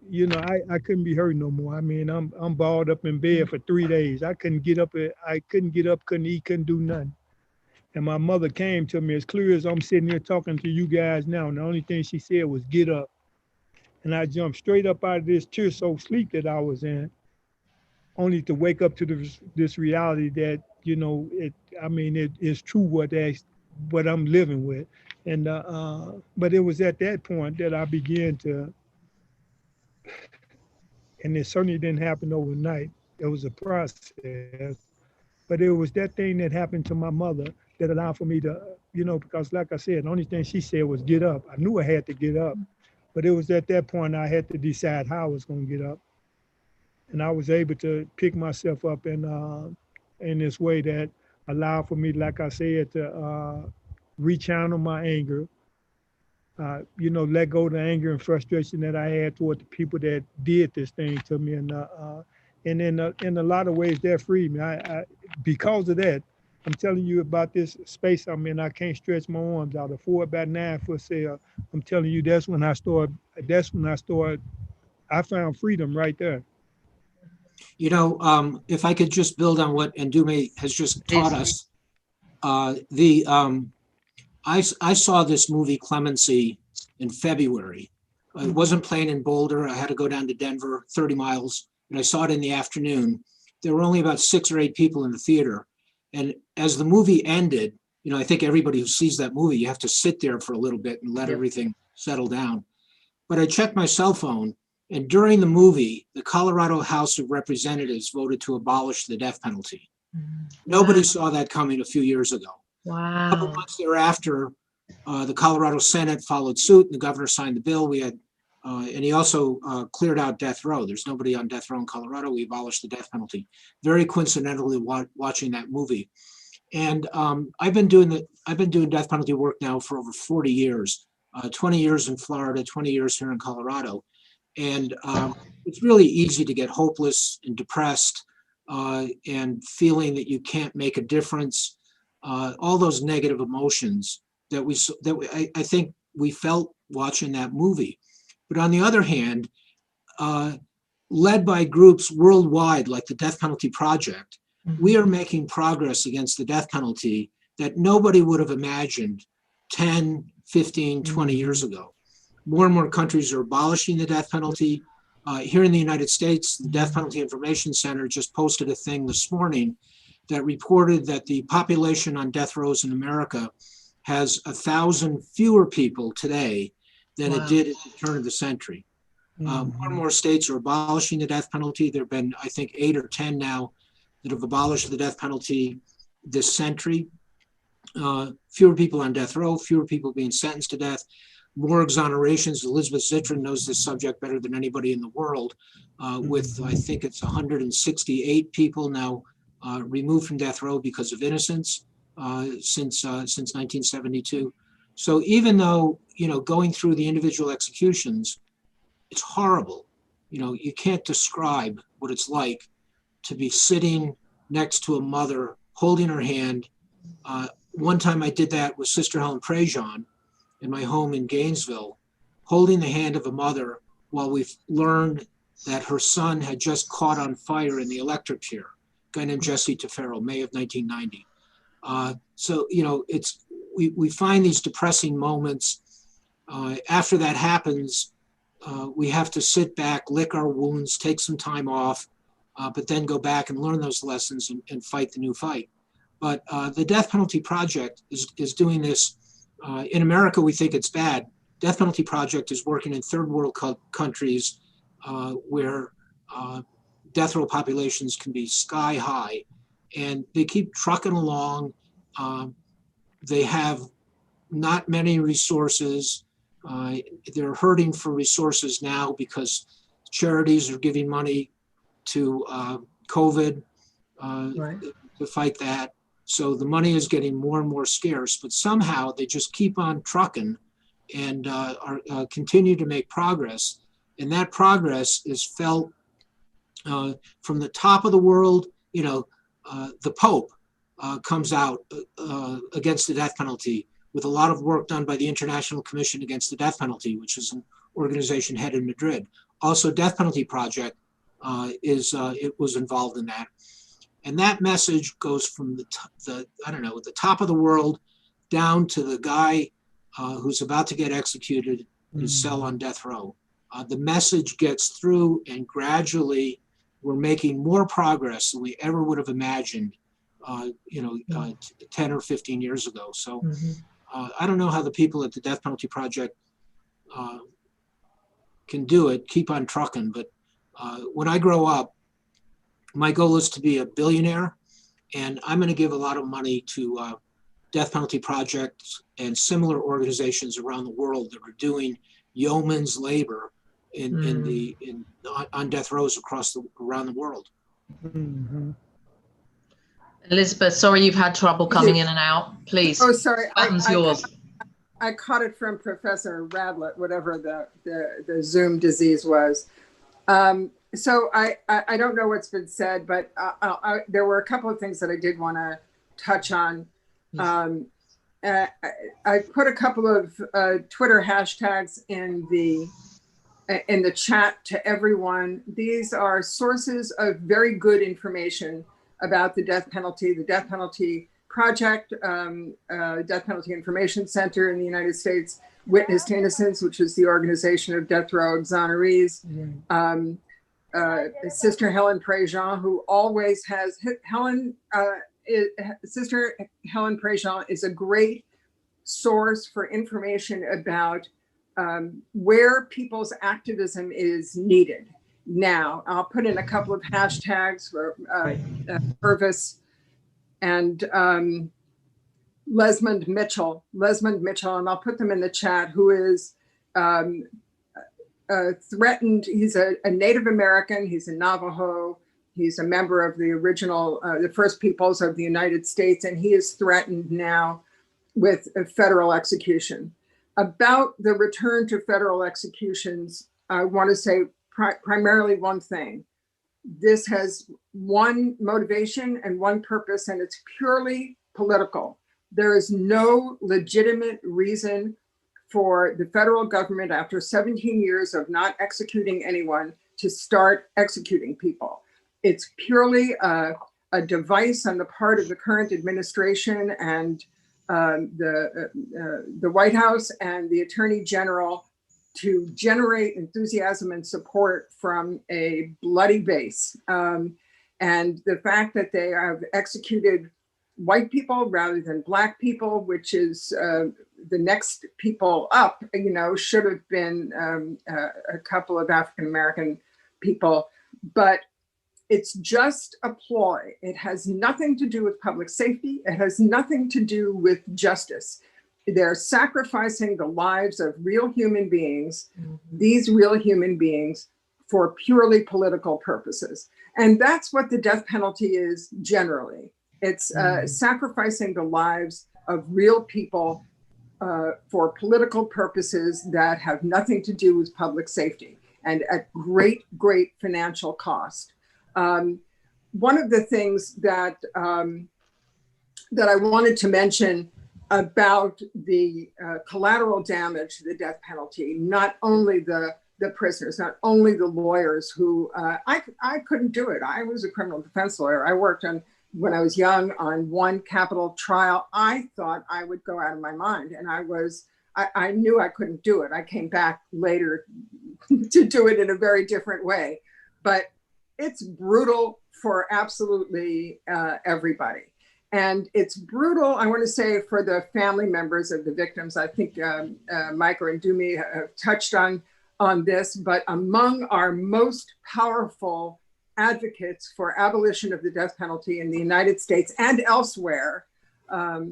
you know, I couldn't be hurt no more. I mean, I'm balled up in bed for 3 days. I couldn't get up, couldn't eat, couldn't do nothing. And my mother came to me as clear as I'm sitting here talking to you guys now. And the only thing she said was, "Get up." And I jumped straight up out of this tear-soaked sleep that I was in, only to wake up to this reality that, you know, it is true what what I'm living with. And but it was at that point that I began to, and it certainly didn't happen overnight. It was a process, but it was that thing that happened to my mother that allowed for me to, because like I said, the only thing she said was get up. I knew I had to get up, but it was at that point I had to decide how I was going to get up. And I was able to pick myself up in this way that allowed for me, like I said, to rechannel my anger, let go of the anger and frustration that I had toward the people that did this thing to me. And in a lot of ways, that freed me. I because of that, I'm telling you about this space I'm in. I can't stretch my arms out. A 4x9 foot cell. I'm telling you, that's when I found freedom right there. If I could just build on what Ndume has just taught us, I saw this movie Clemency in February. It wasn't playing in Boulder. I had to go down to Denver, 30 miles, and I saw it in the afternoon. There were only about 6 or 8 people in the theater. And as the movie ended, I think everybody who sees that movie, you have to sit there for a little bit and let everything settle down. But I checked my cell phone, and during the movie, the Colorado House of Representatives voted to abolish the death penalty. Nobody saw that coming a few years ago. Wow. A couple months thereafter, the Colorado Senate followed suit, and the governor signed the bill. We had, and he also cleared out death row. There's nobody on death row in Colorado. We abolished the death penalty. Very coincidentally, watching that movie, and I've been doing death penalty work now for over 40 years. 20 years in Florida, 20 years here in Colorado, and it's really easy to get hopeless and depressed, and feeling that you can't make a difference. All those negative emotions that I think we felt watching that movie. But on the other hand, led by groups worldwide like the Death Penalty Project, we are making progress against the death penalty that nobody would have imagined 10, 15, 20 years ago. More and more countries are abolishing the death penalty. Here in the United States, the Death Penalty Information Center just posted a thing this morning that reported that the population on death rows in America has 1,000 fewer people today than it did at the turn of the century. More and more states are abolishing the death penalty. There have been, I think, 8 or 10 now that have abolished the death penalty this century. Fewer people on death row, fewer people being sentenced to death, more exonerations. Elizabeth Zitrin knows this subject better than anybody in the world, with, I think it's 168 people now removed from death row because of innocence since 1972. So even though, going through the individual executions, it's horrible. You can't describe what it's like to be sitting next to a mother, holding her hand. One time I did that with Sister Helen Prejean in my home in Gainesville, holding the hand of a mother while we've learned that her son had just caught on fire in the electric chair, a guy named Jesse Tefero, May of 1990. So, we find these depressing moments. After that happens, we have to sit back, lick our wounds, take some time off, but then go back and learn those lessons and fight the new fight. But the Death Penalty Project is doing this. In America, we think it's bad. Death Penalty Project is working in third world countries where death row populations can be sky high, and they keep trucking along. They have not many resources. They're hurting for resources now because charities are giving money to COVID to fight that. So the money is getting more and more scarce, but somehow they just keep on trucking and continue to make progress. And that progress is felt from the top of the world. The Pope comes out against the death penalty with a lot of work done by the International Commission Against the Death Penalty, which is an organization headed in Madrid. Also, Death Penalty Project it was involved in that. And that message goes from the top of the world down to the guy who's about to get executed in his cell on death row. The message gets through, and gradually we're making more progress than we ever would have imagined 10 or 15 years ago. So I don't know how the people at the Death Penalty Project can do it, keep on trucking. But when I grow up, my goal is to be a billionaire, and I'm going to give a lot of money to Death Penalty Projects and similar organizations around the world that are doing yeoman's labor on death rows around the world. Elizabeth, sorry you've had trouble coming in and out. Please. Oh, sorry. Button's yours. I caught it from Professor Radelet, whatever the Zoom disease was. So I don't know what's been said, but there were a couple of things that I did want to touch on. I put a couple of Twitter hashtags in the chat to everyone. These are sources of very good information about the death penalty Project, Death Penalty Information Center in the United States, Witness to Innocence, which is the organization of death row exonerees, Sister Helen Prejean, who always has, Sister Helen Prejean is a great source for information about where people's activism is needed. Now, I'll put in a couple of hashtags for Purvis and Lesmond Mitchell, and I'll put them in the chat, who is threatened. He's a Native American, he's a Navajo, he's a member of the original, the First Peoples of the United States, and he is threatened now with a federal execution. About the return to federal executions, I want to say primarily one thing. This has one motivation and one purpose, and it's purely political. There is no legitimate reason for the federal government, after 17 years of not executing anyone, to start executing people. It's purely a device on the part of the current administration and the White House and the Attorney General to generate enthusiasm and support from a bloody base. And the fact that they have executed white people rather than Black people, which is the next people up, should have been a couple of African-American people, but it's just a ploy. It has nothing to do with public safety. It has nothing to do with justice. They're sacrificing the lives of real human beings, these real human beings, for purely political purposes. And that's what the death penalty is generally. It's sacrificing the lives of real people for political purposes that have nothing to do with public safety, and at great, great financial cost. One of the things that that I wanted to mention about the collateral damage to the death penalty, not only the prisoners, not only the lawyers who, I couldn't do it. I was a criminal defense lawyer. I worked on, when I was young, on one capital trial. I thought I would go out of my mind, and I knew I couldn't do it. I came back later to do it in a very different way, but it's brutal for absolutely everybody. And it's brutal, I want to say, for the family members of the victims. I think Micah and Ndume have touched on this, but among our most powerful advocates for abolition of the death penalty in the United States and elsewhere are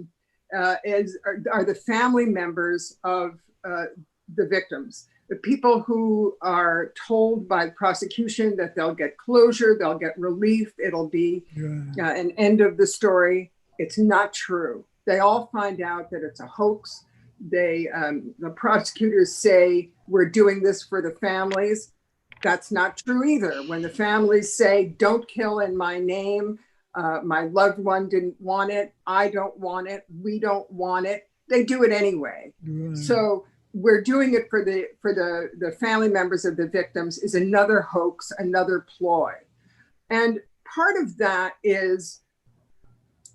the family members of the victims. The people who are told by the prosecution that they'll get closure, they'll get relief, it'll be an end of the story. It's not true. They all find out that it's a hoax. The prosecutors say, we're doing this for the families. That's not true either. When the families say, don't kill in my name, my loved one didn't want it, I don't want it, we don't want it, they do it anyway. So we're doing it for the family members of the victims is another hoax, another ploy. And part of that is,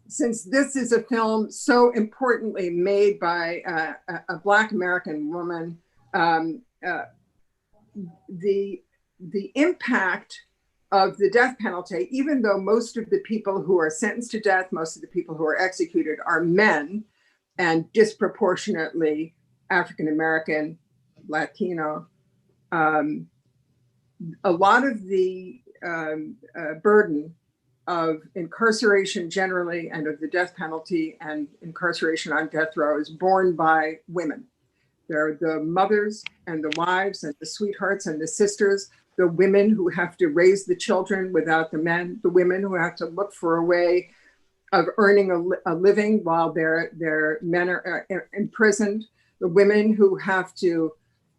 since this is a film so importantly made by a Black American woman, the impact of the death penalty, even though most of the people who are sentenced to death, most of the people who are executed are men, and disproportionately African-American, Latino. A lot of the burden of incarceration generally, and of the death penalty and incarceration on death row, is borne by women. They're the mothers and the wives and the sweethearts and the sisters, the women who have to raise the children without the men, the women who have to look for a way of earning a living while their men are imprisoned, the women who have to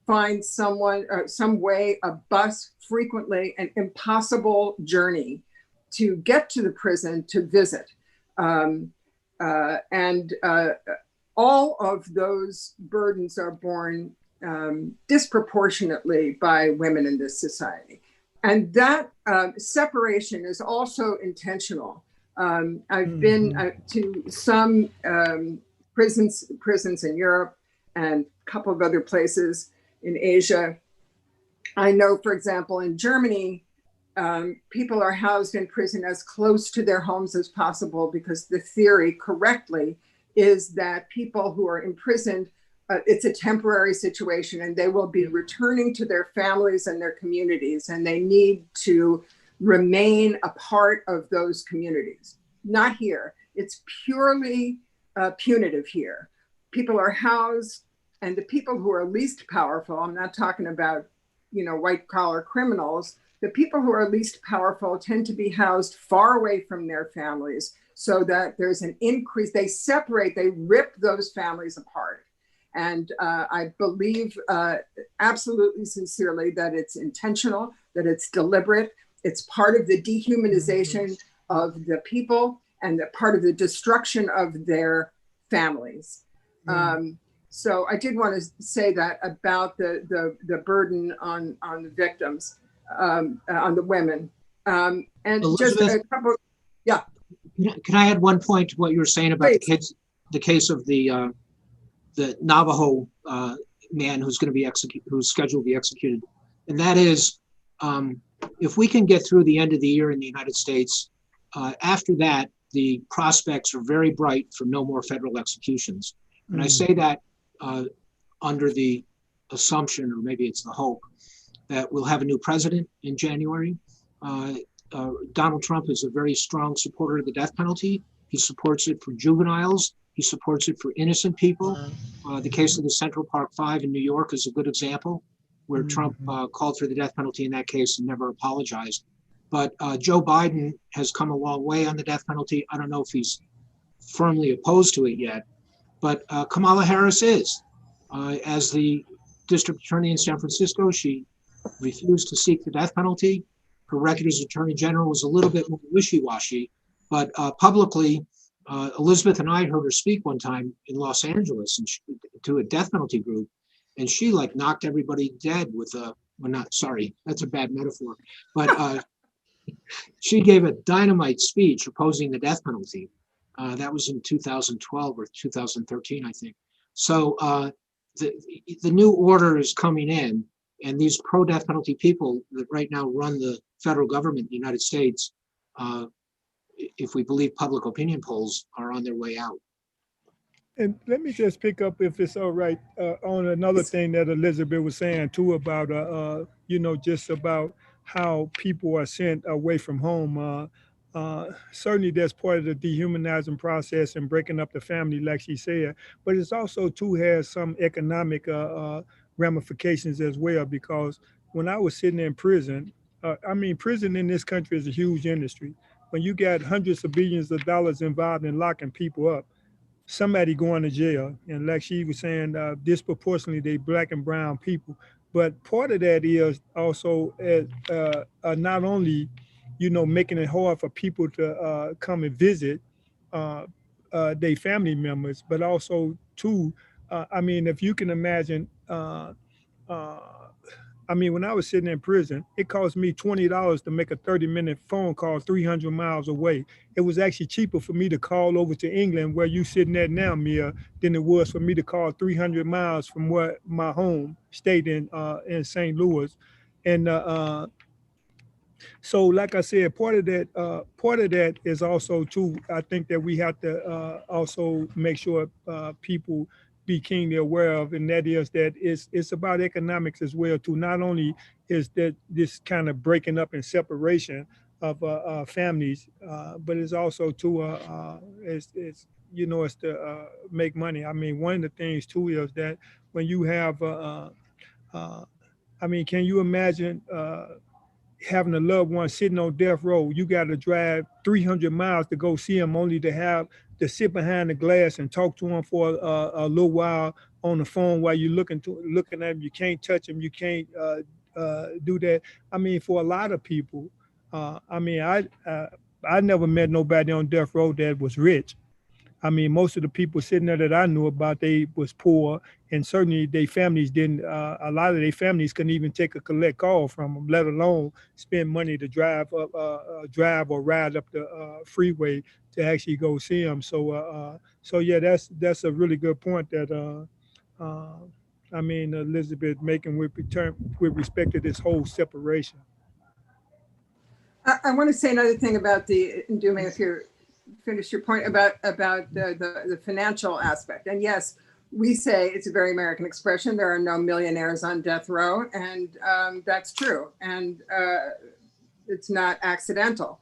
find someone, some way, a bus, frequently an impossible journey to get to the prison to visit. All of those burdens are borne disproportionately by women in this society. And that separation is also intentional. I've been to some prisons in Europe and a couple of other places in Asia. I know, for example, in Germany, people are housed in prison as close to their homes as possible, because the theory correctly is that people who are imprisoned, it's a temporary situation, and they will be returning to their families and their communities, and they need to remain a part of those communities. Not here. It's purely punitive here. People are housed, and the people who are least powerful, I'm not talking about, white collar criminals, the people who are least powerful tend to be housed far away from their families, so that there's an increase. They separate, they rip those families apart. And I believe absolutely sincerely that it's intentional, that it's deliberate. It's part of the dehumanization of the people and the part of the destruction of their families. So I did want to say that about the burden on the victims, on the women. And Elizabeth, just a couple, yeah. Can I add one point to what you were saying about the case of the Navajo man who's going to be who's scheduled to be executed, and that is, if we can get through the end of the year in the United States, after that, the prospects are very bright for no more federal executions. And I say that under the assumption, or maybe it's the hope, that we'll have a new president in January. Donald Trump is a very strong supporter of the death penalty. He supports it for juveniles. He supports it for innocent people. The case of the Central Park Five in New York is a good example, where Trump called for the death penalty in that case and never apologized. But Joe Biden has come a long way on the death penalty. I don't know if he's firmly opposed to it yet, but Kamala Harris is. As the district attorney in San Francisco, she refused to seek the death penalty. Her record as attorney general was a little bit more wishy-washy, but publicly, Elizabeth and I heard her speak one time in Los Angeles and to a death penalty group, and she knocked everybody dead with sorry, that's a bad metaphor, but she gave a dynamite speech opposing the death penalty. That was in 2012 or 2013, I think. So the new order is coming in, and these pro-death penalty people that right now run the federal government in the United States, if we believe public opinion polls, are on their way out. And let me just pick up, if it's all right, on another thing that Elizabeth was saying too about, just about how people are sent away from home. Certainly that's part of the dehumanizing process and breaking up the family, like she said, but it's also too has some economic ramifications as well, because when I was sitting in prison, prison in this country is a huge industry. When you got hundreds of billions of dollars involved in locking people up, somebody going to jail, and like she was saying, disproportionately they Black and brown people. But part of that is also not only, making it hard for people to come and visit their family members, but also too, if you can imagine, when I was sitting in prison, it cost me $20 to make a 30-minute phone call 300 miles away. It was actually cheaper for me to call over to England, where you sitting at now, Mia, than it was for me to call 300 miles from where my home stayed in St. Louis. And So, like I said, part of that is also too. I think that we have to also make sure people be keenly aware of, and that is that it's about economics as well too. Not only is that this kind of breaking up and separation of families, but it's also too it's it's to make money. I mean, one of the things too is that when you have I mean, can you imagine having a loved one sitting on death row? You got to drive 300 miles to go see him, only to have to sit behind the glass and talk to him for a little while on the phone while you're looking at him. You can't touch him. You can't do that. I mean, for a lot of people, I mean, I never met nobody on death row that was rich. I mean, most of the people sitting there that I knew about, they was poor, and certainly their families didn't. A lot of their families couldn't even take a collect call from them, let alone spend money to drive up, drive or ride up the freeway to actually go see them. So, so yeah, that's a really good point that I mean, Elizabeth making with respect to this whole separation. I want to say another thing about the Ndume, if you're finish your point about the financial aspect. And yes, we say it's a very American expression. There are no millionaires on death row, and that's true. And it's not accidental.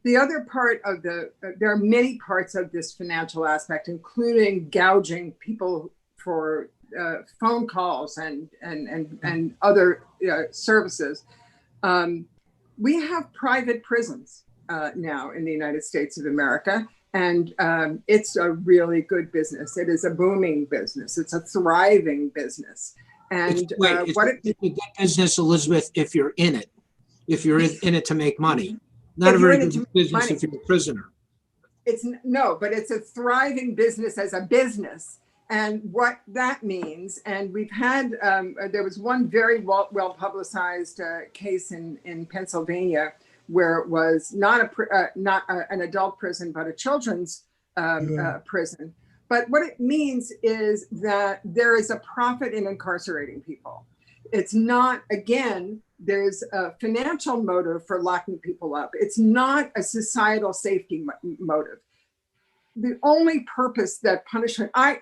The other part of there are many parts of this financial aspect, including gouging people for phone calls and other services. We have private prisons now in the United States of America, and it's a really good business. It is a booming business. It's a thriving business. And it's a good business, Elizabeth, if you're in it, if you're in it to make money. Not a very good business if you're a prisoner. But it's a thriving business as a business. And what that means, and we've had, there was one very well publicized case in Pennsylvania where it was not an adult prison, but a children's prison. But what it means is that there is a profit in incarcerating people. It's not, again, there's a financial motive for locking people up. It's not a societal safety motive. The only purpose that punishment, I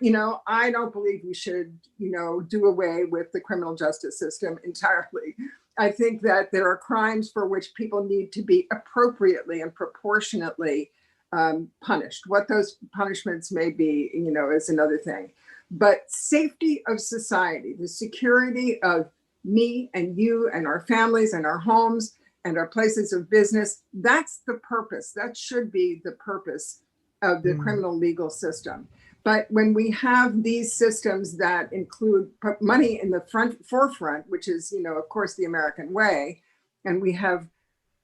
don't believe we should, do away with the criminal justice system entirely. I think that there are crimes for which people need to be appropriately and proportionately punished. What those punishments may be, is another thing. But safety of society, the security of me and you and our families and our homes and our places of business, that's the purpose. That should be the purpose of the criminal legal system. But when we have these systems that include money in the forefront, which is, of course, the American way, and we have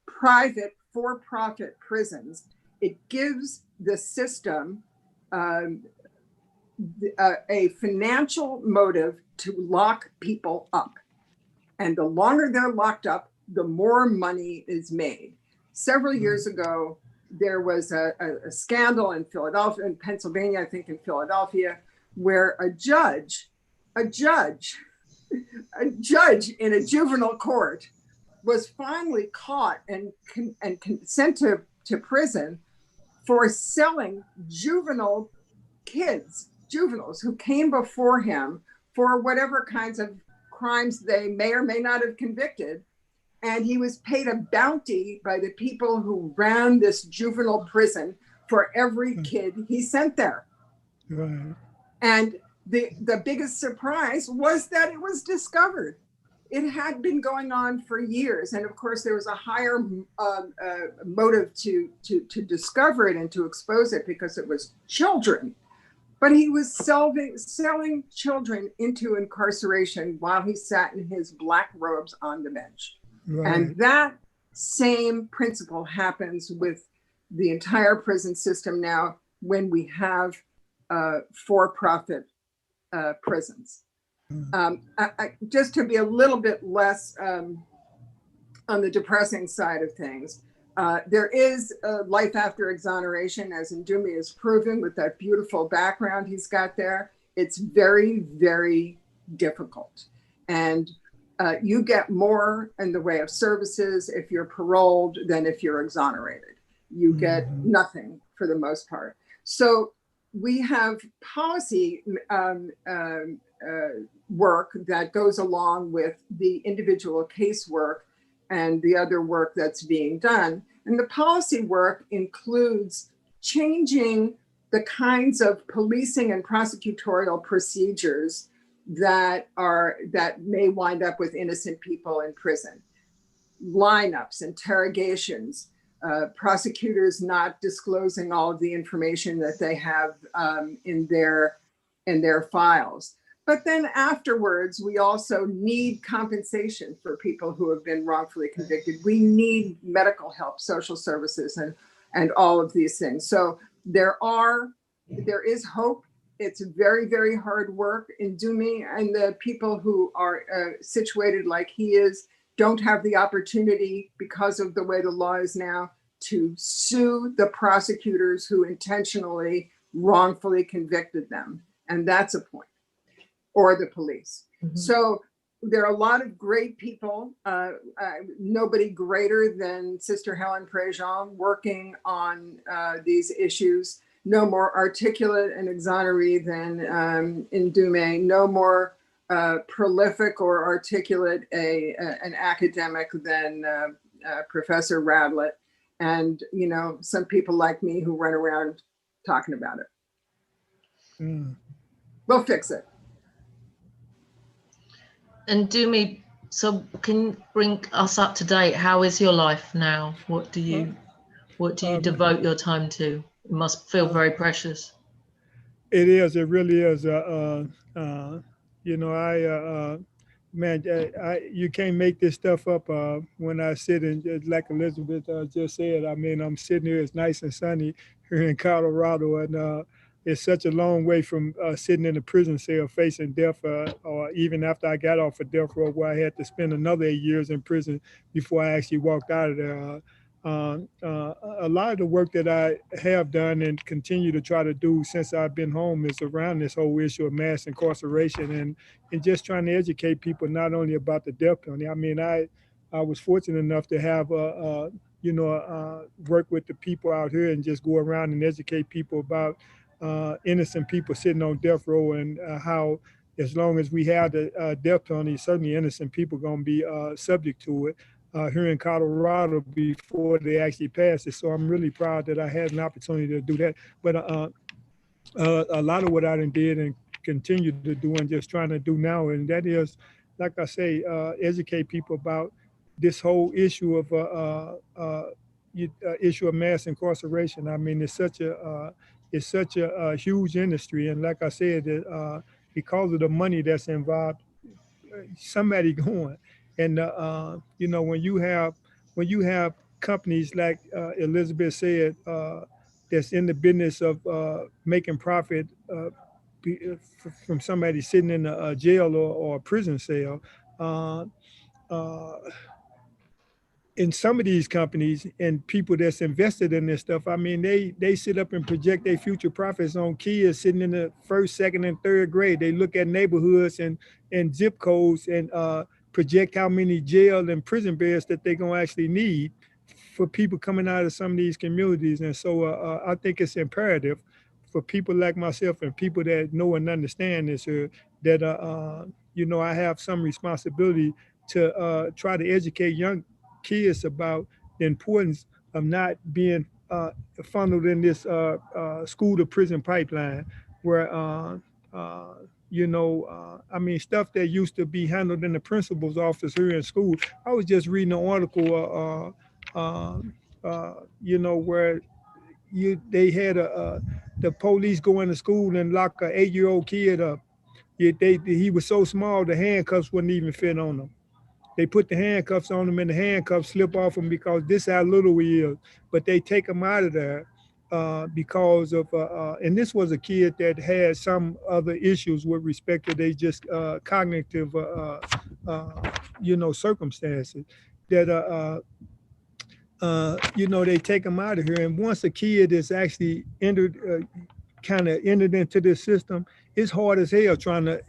private for-profit prisons, it gives the system a financial motive to lock people up. And the longer they're locked up, the more money is made. Several years ago, there was a scandal in Philadelphia, in Pennsylvania, I think in Philadelphia, where a judge in a juvenile court was finally caught and sent to prison for selling juveniles who came before him for whatever kinds of crimes they may or may not have convicted. And he was paid a bounty by the people who ran this juvenile prison for every kid he sent there. Right. And the biggest surprise was that it was discovered. It had been going on for years. And of course, there was a higher motive to discover it and to expose it because it was children. But he was selling children into incarceration while he sat in his black robes on the bench. Right. And that same principle happens with the entire prison system now when we have for-profit prisons. Just to be a little bit less on the depressing side of things, there is life after exoneration, as Ndume has proven with that beautiful background he's got there. It's very, very difficult. And You get more in the way of services if you're paroled than if you're exonerated. You get nothing for the most part. So we have policy work that goes along with the individual casework and the other work that's being done. And the policy work includes changing the kinds of policing and prosecutorial procedures that may wind up with innocent people in prison. Lineups, interrogations, prosecutors not disclosing all of the information that they have in their files. But then afterwards, we also need compensation for people who have been wrongfully convicted. We need medical help, social services, and all of these things. So there is hope. It's very, very hard work. Ndume and the people who are situated like he is don't have the opportunity, because of the way the law is now, to sue the prosecutors who intentionally wrongfully convicted them. And that's a point. Or the police. So there are a lot of great people, nobody greater than Sister Helen Prejean working on these issues, no more articulate and exoneree than Ndume, no more prolific or articulate an academic than Professor Radelet, and some people like me who run around talking about it. We'll fix it. And Ndume, so can you bring us up to date? How is your life now? What do you devote your time to? It must feel very precious. It is. It really is. You can't make this stuff up. When I sit and, like Elizabeth just said, I mean, I'm sitting here. It's nice and sunny here in Colorado, and it's such a long way from sitting in a prison cell facing death, or even after I got off of death row, where I had to spend another 8 years in prison before I actually walked out of there. A lot of the work that I have done and continue to try to do since I've been home is around this whole issue of mass incarceration and just trying to educate people not only about the death penalty. I mean, I was fortunate enough to have work with the people out here and just go around and educate people about innocent people sitting on death row, and how, as long as we have the death penalty, certainly innocent people going to be subject to it here in Colorado before they actually pass it. So I'm really proud that I had an opportunity to do that. But a lot of what I did and continue to do and just trying to do now, and that is, like I say, educate people about this whole issue of issue of mass incarceration. I mean, it's such a huge industry, and like I said, because of the money that's involved, somebody going. And when you have companies like Elizabeth said, that's in the business of making profit from somebody sitting in a jail or a prison cell. In some of these companies and people that's invested in this stuff, I mean, they sit up and project their future profits on kids sitting in the first, second, and third grade. They look at neighborhoods and zip codes and project how many jail and prison beds that they're gonna actually need for people coming out of some of these communities. And so I think it's imperative for people like myself and people that know and understand this, that I have some responsibility to try to educate young kids about the importance of not being funneled in this school to prison pipeline, where I mean, stuff that used to be handled in the principal's office here in school. I was just reading an article, where they had the police go into school and lock an 8-year-old kid up. He was so small, the handcuffs wouldn't even fit on him. They put the handcuffs on him and the handcuffs slip off him because this is how little he is. But they take him out of there because of, and this was a kid that had some other issues with respect to they just cognitive, circumstances that, they take him out of here. And once a kid is actually entered, kind of entered into this system, it's hard as hell trying to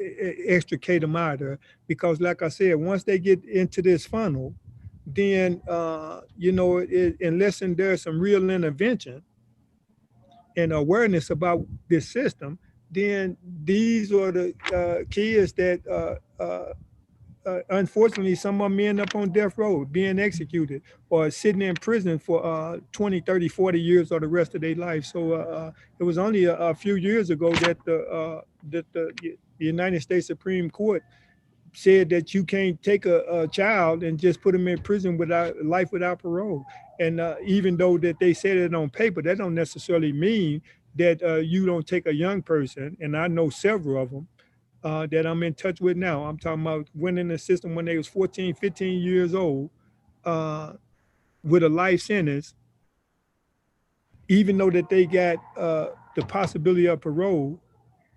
extricate them out of there, because like I said, once they get into this funnel, then, you know, unless there's some real intervention and awareness about this system, then these are the kids that, unfortunately, some of them end up on death row, being executed or sitting in prison for 20, 30, 40 years or the rest of their life. So it was only a few years ago that the United States Supreme Court said that you can't take a child and just put them in prison without life without parole. And even though that they said it on paper, that don't necessarily mean that you don't take a young person. And I know several of them that I'm in touch with now. I'm talking about went in the system when they was 14, 15 years old with a life sentence, even though that they got the possibility of parole,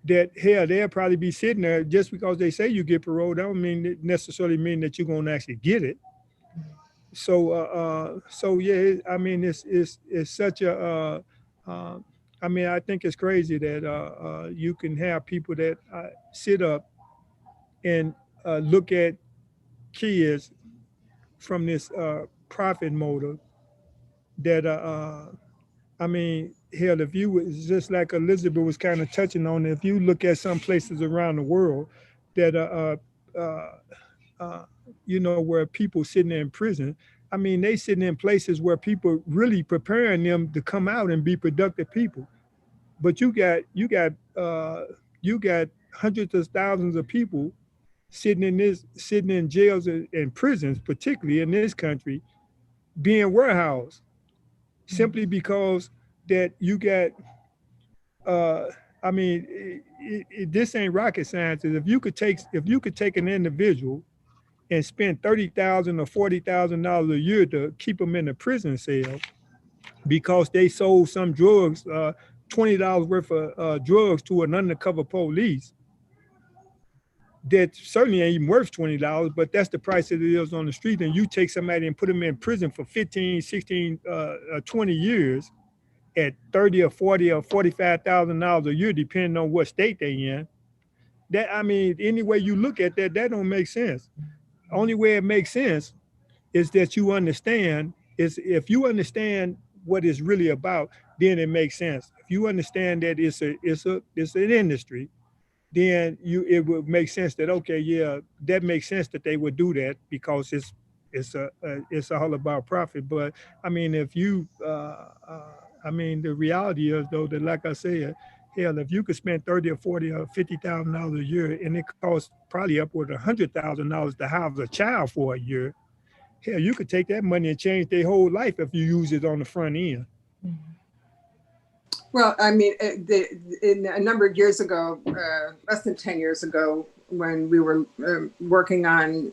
that hell, they'll probably be sitting there just because they say you get parole. That don't necessarily mean that you're going to actually get it. So, so yeah, I mean, it's such a, I mean, I think it's crazy that you can have people that sit up and look at kids from this profit motive that, I mean, hell, if you was just like Elizabeth was kind of touching on, if you look at some places around the world that, you know, where people sitting in prison, I mean, they sitting in places where people really preparing them to come out and be productive people. But you got hundreds of thousands of people sitting in jails and prisons, particularly in this country, being warehoused, simply because that you got, I mean, this ain't rocket science. If you could take an individual and spend $30,000 or $40,000 a year to keep them in a prison cell because they sold some drugs, $20 worth of drugs to an undercover police, that certainly ain't even worth $20, but that's the price that it is on the street. And you take somebody and put them in prison for 15, 16, 20 years at $30 or $40 or $45,000 a year, depending on what state they in. That, I mean, any way you look at that, that don't make sense. Only way it makes sense is that you understand, is if you understand what it's really about, then it makes sense. If you understand that it's an industry, then it would make sense that, okay, yeah, that makes sense that they would do that because it's all about profit. But I mean, if you, I mean, the reality is though that, like I said, hell, if you could spend $30 or $40 or $50,000 a year, and it costs probably upward of $100,000 to house a child for a year, hell, you could take that money and change their whole life if you use it on the front end. Well, I mean, in a number of years ago, less than 10 years ago, when we were working on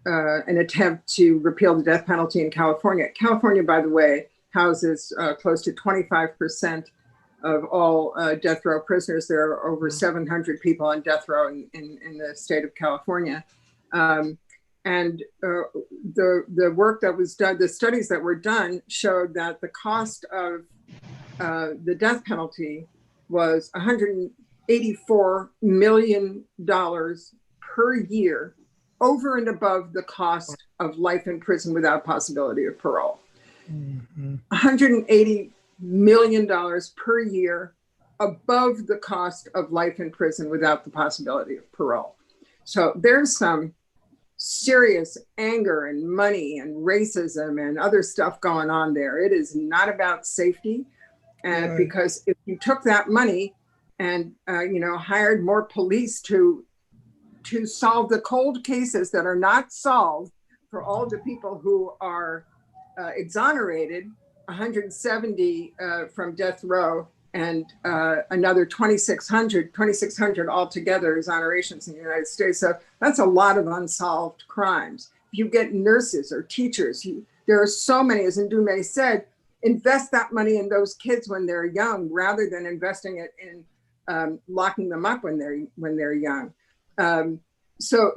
an attempt to repeal the death penalty in California. California, by the way, houses close to 25% of all death row prisoners. There are over 700 people on death row in the state of California. And the work that was done, the studies that were done showed that the cost of the death penalty was $184 million per year, over and above the cost of life in prison without possibility of parole. Mm-hmm. $180 million per year above the cost of life in prison without the possibility of parole. So there's some serious anger and money and racism and other stuff going on there. It is not about safety. And because if you took that money and hired more police to solve the cold cases that are not solved for all the people who are exonerated, 170 from death row and another 2,600 altogether exonerations in the United States. So that's a lot of unsolved crimes. If you get nurses or teachers, there are so many, as Ndume said, invest that money in those kids when they're young, rather than investing it in locking them up when they're young. So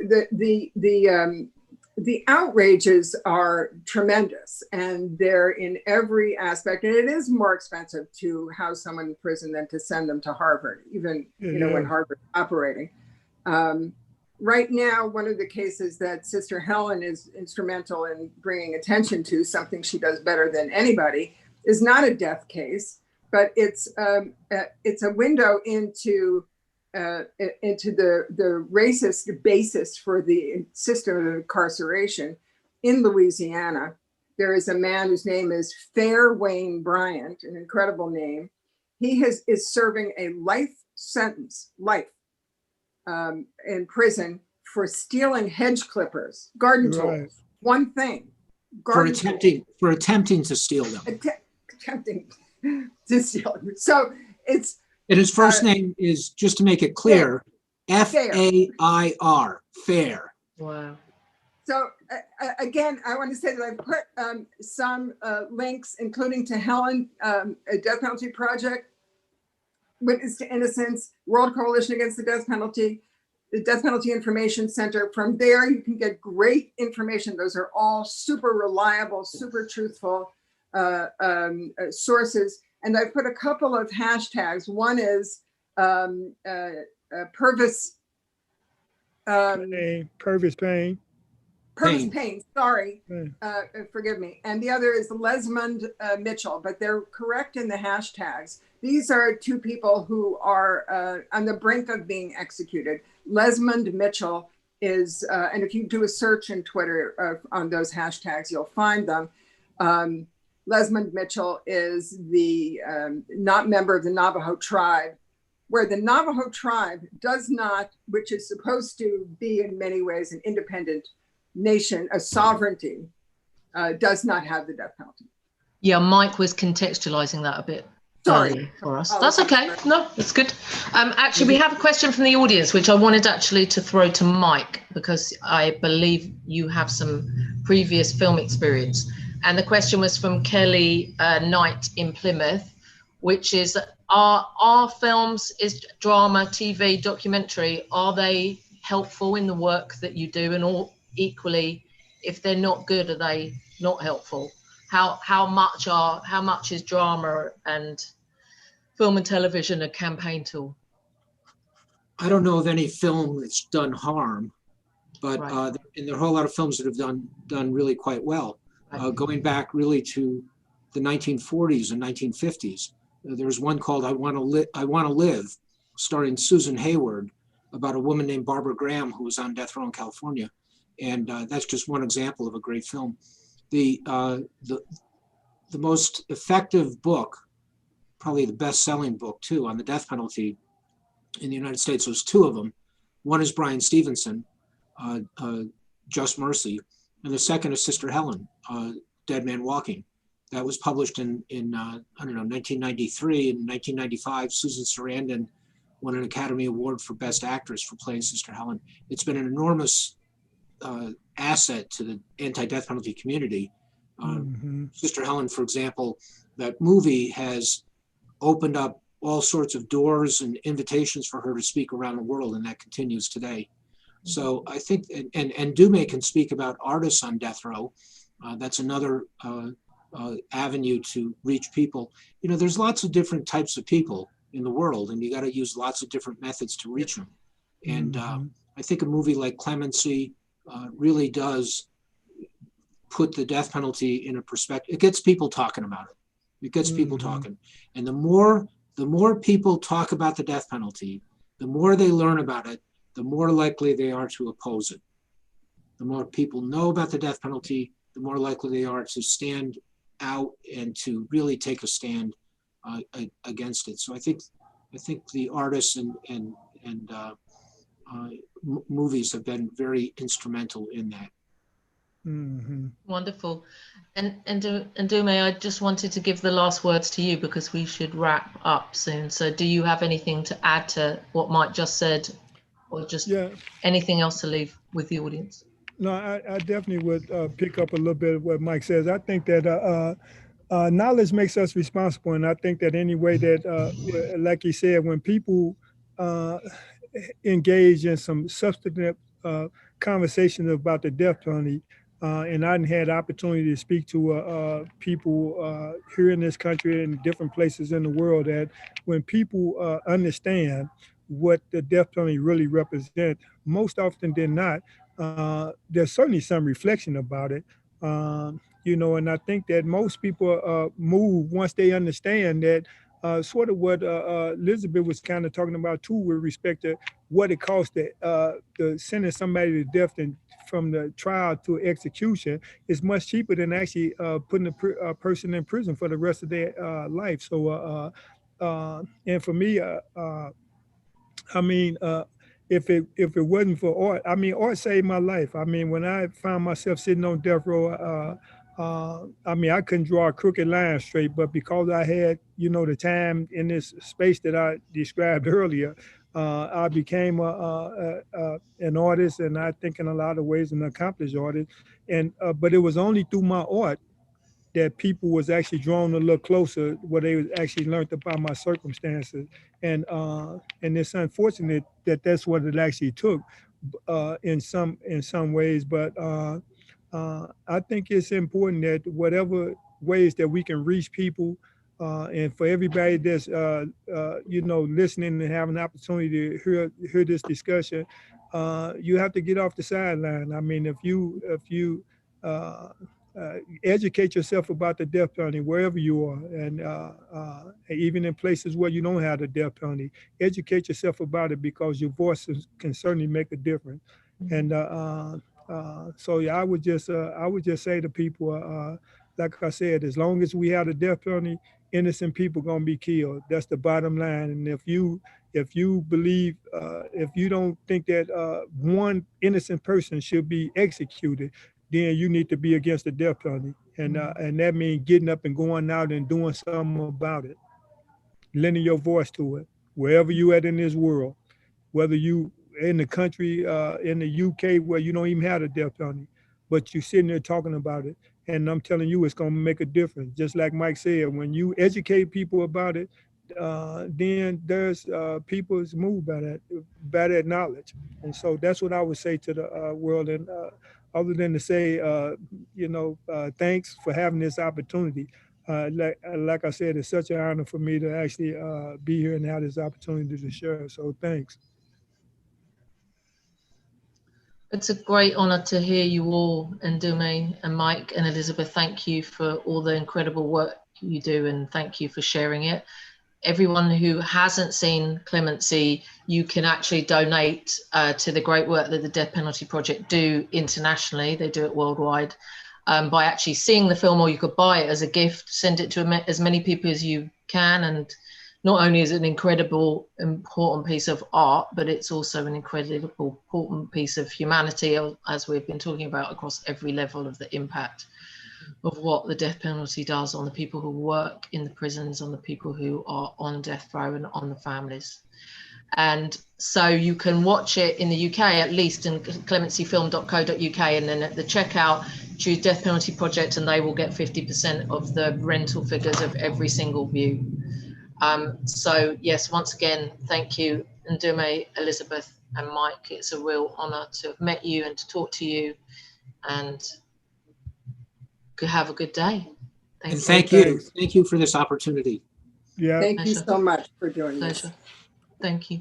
the outrages are tremendous, and they're in every aspect. And it is more expensive to house someone in prison than to send them to Harvard, even when Harvard's operating. Right now, one of the cases that Sister Helen is instrumental in bringing attention to, something she does better than anybody, is not a death case, but it's a window into the racist basis for the system of incarceration in Louisiana. There is a man whose name is Fair Wayne Bryant, an incredible name. He is serving a life sentence, in prison for stealing hedge clippers, garden tools. One thing. For attempting to steal them. Attempting to steal them. So it's. And his first name is, just to make it clear, F-A-I-R, Fair. Wow. So again, I want to say that I've put some links, including to Helen, a Death Penalty Project, Witness to Innocence, World Coalition Against the Death Penalty, the Death Penalty Information Center. From there, you can get great information. Those are all super reliable, super truthful sources. And I put a couple of hashtags. One is Purvis Pain. Purvis Pain, sorry, forgive me. And the other is Lesmond Mitchell, but they're correct in the hashtags. These are two people who are on the brink of being executed. Lesmond Mitchell is, and if you do a search in Twitter on those hashtags, you'll find them. Lesmond Mitchell is the not member of the Navajo tribe, where the Navajo tribe does not, which is supposed to be in many ways an independent nation, a sovereignty, does not have the death penalty. Yeah, Mike was contextualizing that a bit. Sorry for us. That's okay. No, it's good. Actually, we have a question from the audience, which I wanted actually to throw to Mike, because I believe you have some previous film experience. And the question was from Kelly Knight in Plymouth, which is, are films, is drama, TV, documentary, are they helpful in the work that you do? And all equally, if they're not good, are they not helpful? How much is drama and film and television a campaign tool? I don't know of any film that's done harm, but Right. and there are a whole lot of films that have done really quite well. Going back really to the 1940s and 1950s, there was one called I Want to Live, starring Susan Hayward, about a woman named Barbara Graham who was on death row in California, and that's just one example of a great film. The most effective book, probably the best-selling book too, on the death penalty in the United States, there's two of them. One is Brian Stevenson, Just Mercy, and the second is Sister Helen, Dead Man Walking. That was published in 1993. In 1995, Susan Sarandon won an Academy Award for Best Actress for playing Sister Helen. It's been an enormous asset to the anti-death penalty community. Sister Helen, for example, that movie has opened up all sorts of doors and invitations for her to speak around the world, and that continues today. So I think, and Ndume can speak about artists on death row. That's another avenue to reach people. You know, there's lots of different types of people in the world, and you got to use lots of different methods to reach them. And I think a movie like Clemency really does put the death penalty in a perspective. It gets people talking about it. It gets people talking. And the more people talk about the death penalty, the more they learn about it, the more likely they are to oppose it. The more people know about the death penalty, the more likely they are to stand out and to really take a stand against it. So I think the artists and movies have been very instrumental in that. Wonderful. And Ndume, I just wanted to give the last words to you because we should wrap up soon. So do you have anything to add to what Mike just said, or just anything else to leave with the audience? No, I definitely would pick up a little bit of what Mike says. I think that knowledge makes us responsible. And I think that any way that, like he said, when people engage in some substantive conversations about the death penalty, and I had the opportunity to speak to people here in this country and different places in the world, that when people understand what the death penalty really represents, most often than not, there's certainly some reflection about it. You know, and I think that most people move once they understand that, sort of what Elizabeth was kind of talking about too, with respect to what it costs to sentence somebody to death, and from the trial to execution is much cheaper than actually putting a person in prison for the rest of their life. So, and for me, I mean, if it wasn't for art, I mean, art saved my life. I mean, when I found myself sitting on death row, I mean, I couldn't draw a crooked line straight, but because I had, you know, the time in this space that I described earlier, I became an artist, and I think in a lot of ways an accomplished artist. And but it was only through my art that people was actually drawn a little closer, where they actually learned about my circumstances. And it's unfortunate that that's what it actually took in some ways. But I think it's important that whatever ways that we can reach people, and for everybody that's you know, listening and having an opportunity to hear this discussion, you have to get off the sideline. I mean, if you educate yourself about the death penalty wherever you are, and even in places where you don't have the death penalty, educate yourself about it, because your voice can certainly make a difference. And so yeah, I would just say to people, like I said, as long as we have the death penalty, innocent people gonna be killed. That's the bottom line. And if you believe, if you don't think that one innocent person should be executed, then you need to be against the death penalty. And that means getting up and going out and doing something about it, lending your voice to it, wherever you at in this world, whether you in the country, in the UK, where you don't even have the death penalty, but you're sitting there talking about it. And I'm telling you, it's gonna make a difference. Just like Mike said, when you educate people about it, then there's people's moved by that knowledge. And so that's what I would say to the world. And other than to say, you know, thanks for having this opportunity. Like I said, it's such an honor for me to actually be here and have this opportunity to share. So thanks. It's a great honor to hear you all, and Ndume and Mike and Elizabeth. Thank you for all the incredible work you do, and thank you for sharing it. Everyone who hasn't seen Clemency, you can actually donate to the great work that the Death Penalty Project do internationally. They do it worldwide by actually seeing the film, or you could buy it as a gift, send it to as many people as you can. And not only is it an incredible, important piece of art, but it's also an incredibly important piece of humanity, as we've been talking about, across every level of the impact of what the death penalty does on the people who work in the prisons, on the people who are on death row, and on the families. And so you can watch it in the UK, at least in clemencyfilm.co.uk, and then at the checkout, choose Death Penalty Project, and they will get 50% of the rental figures of every single view. So yes, once again, thank you, Ndume, Elizabeth and Mike. It's a real honor to have met you and to talk to you, and have a good day. Thank you. Thank you for this opportunity. Yeah. Thank you so much for doing this. Pleasure. Thank you.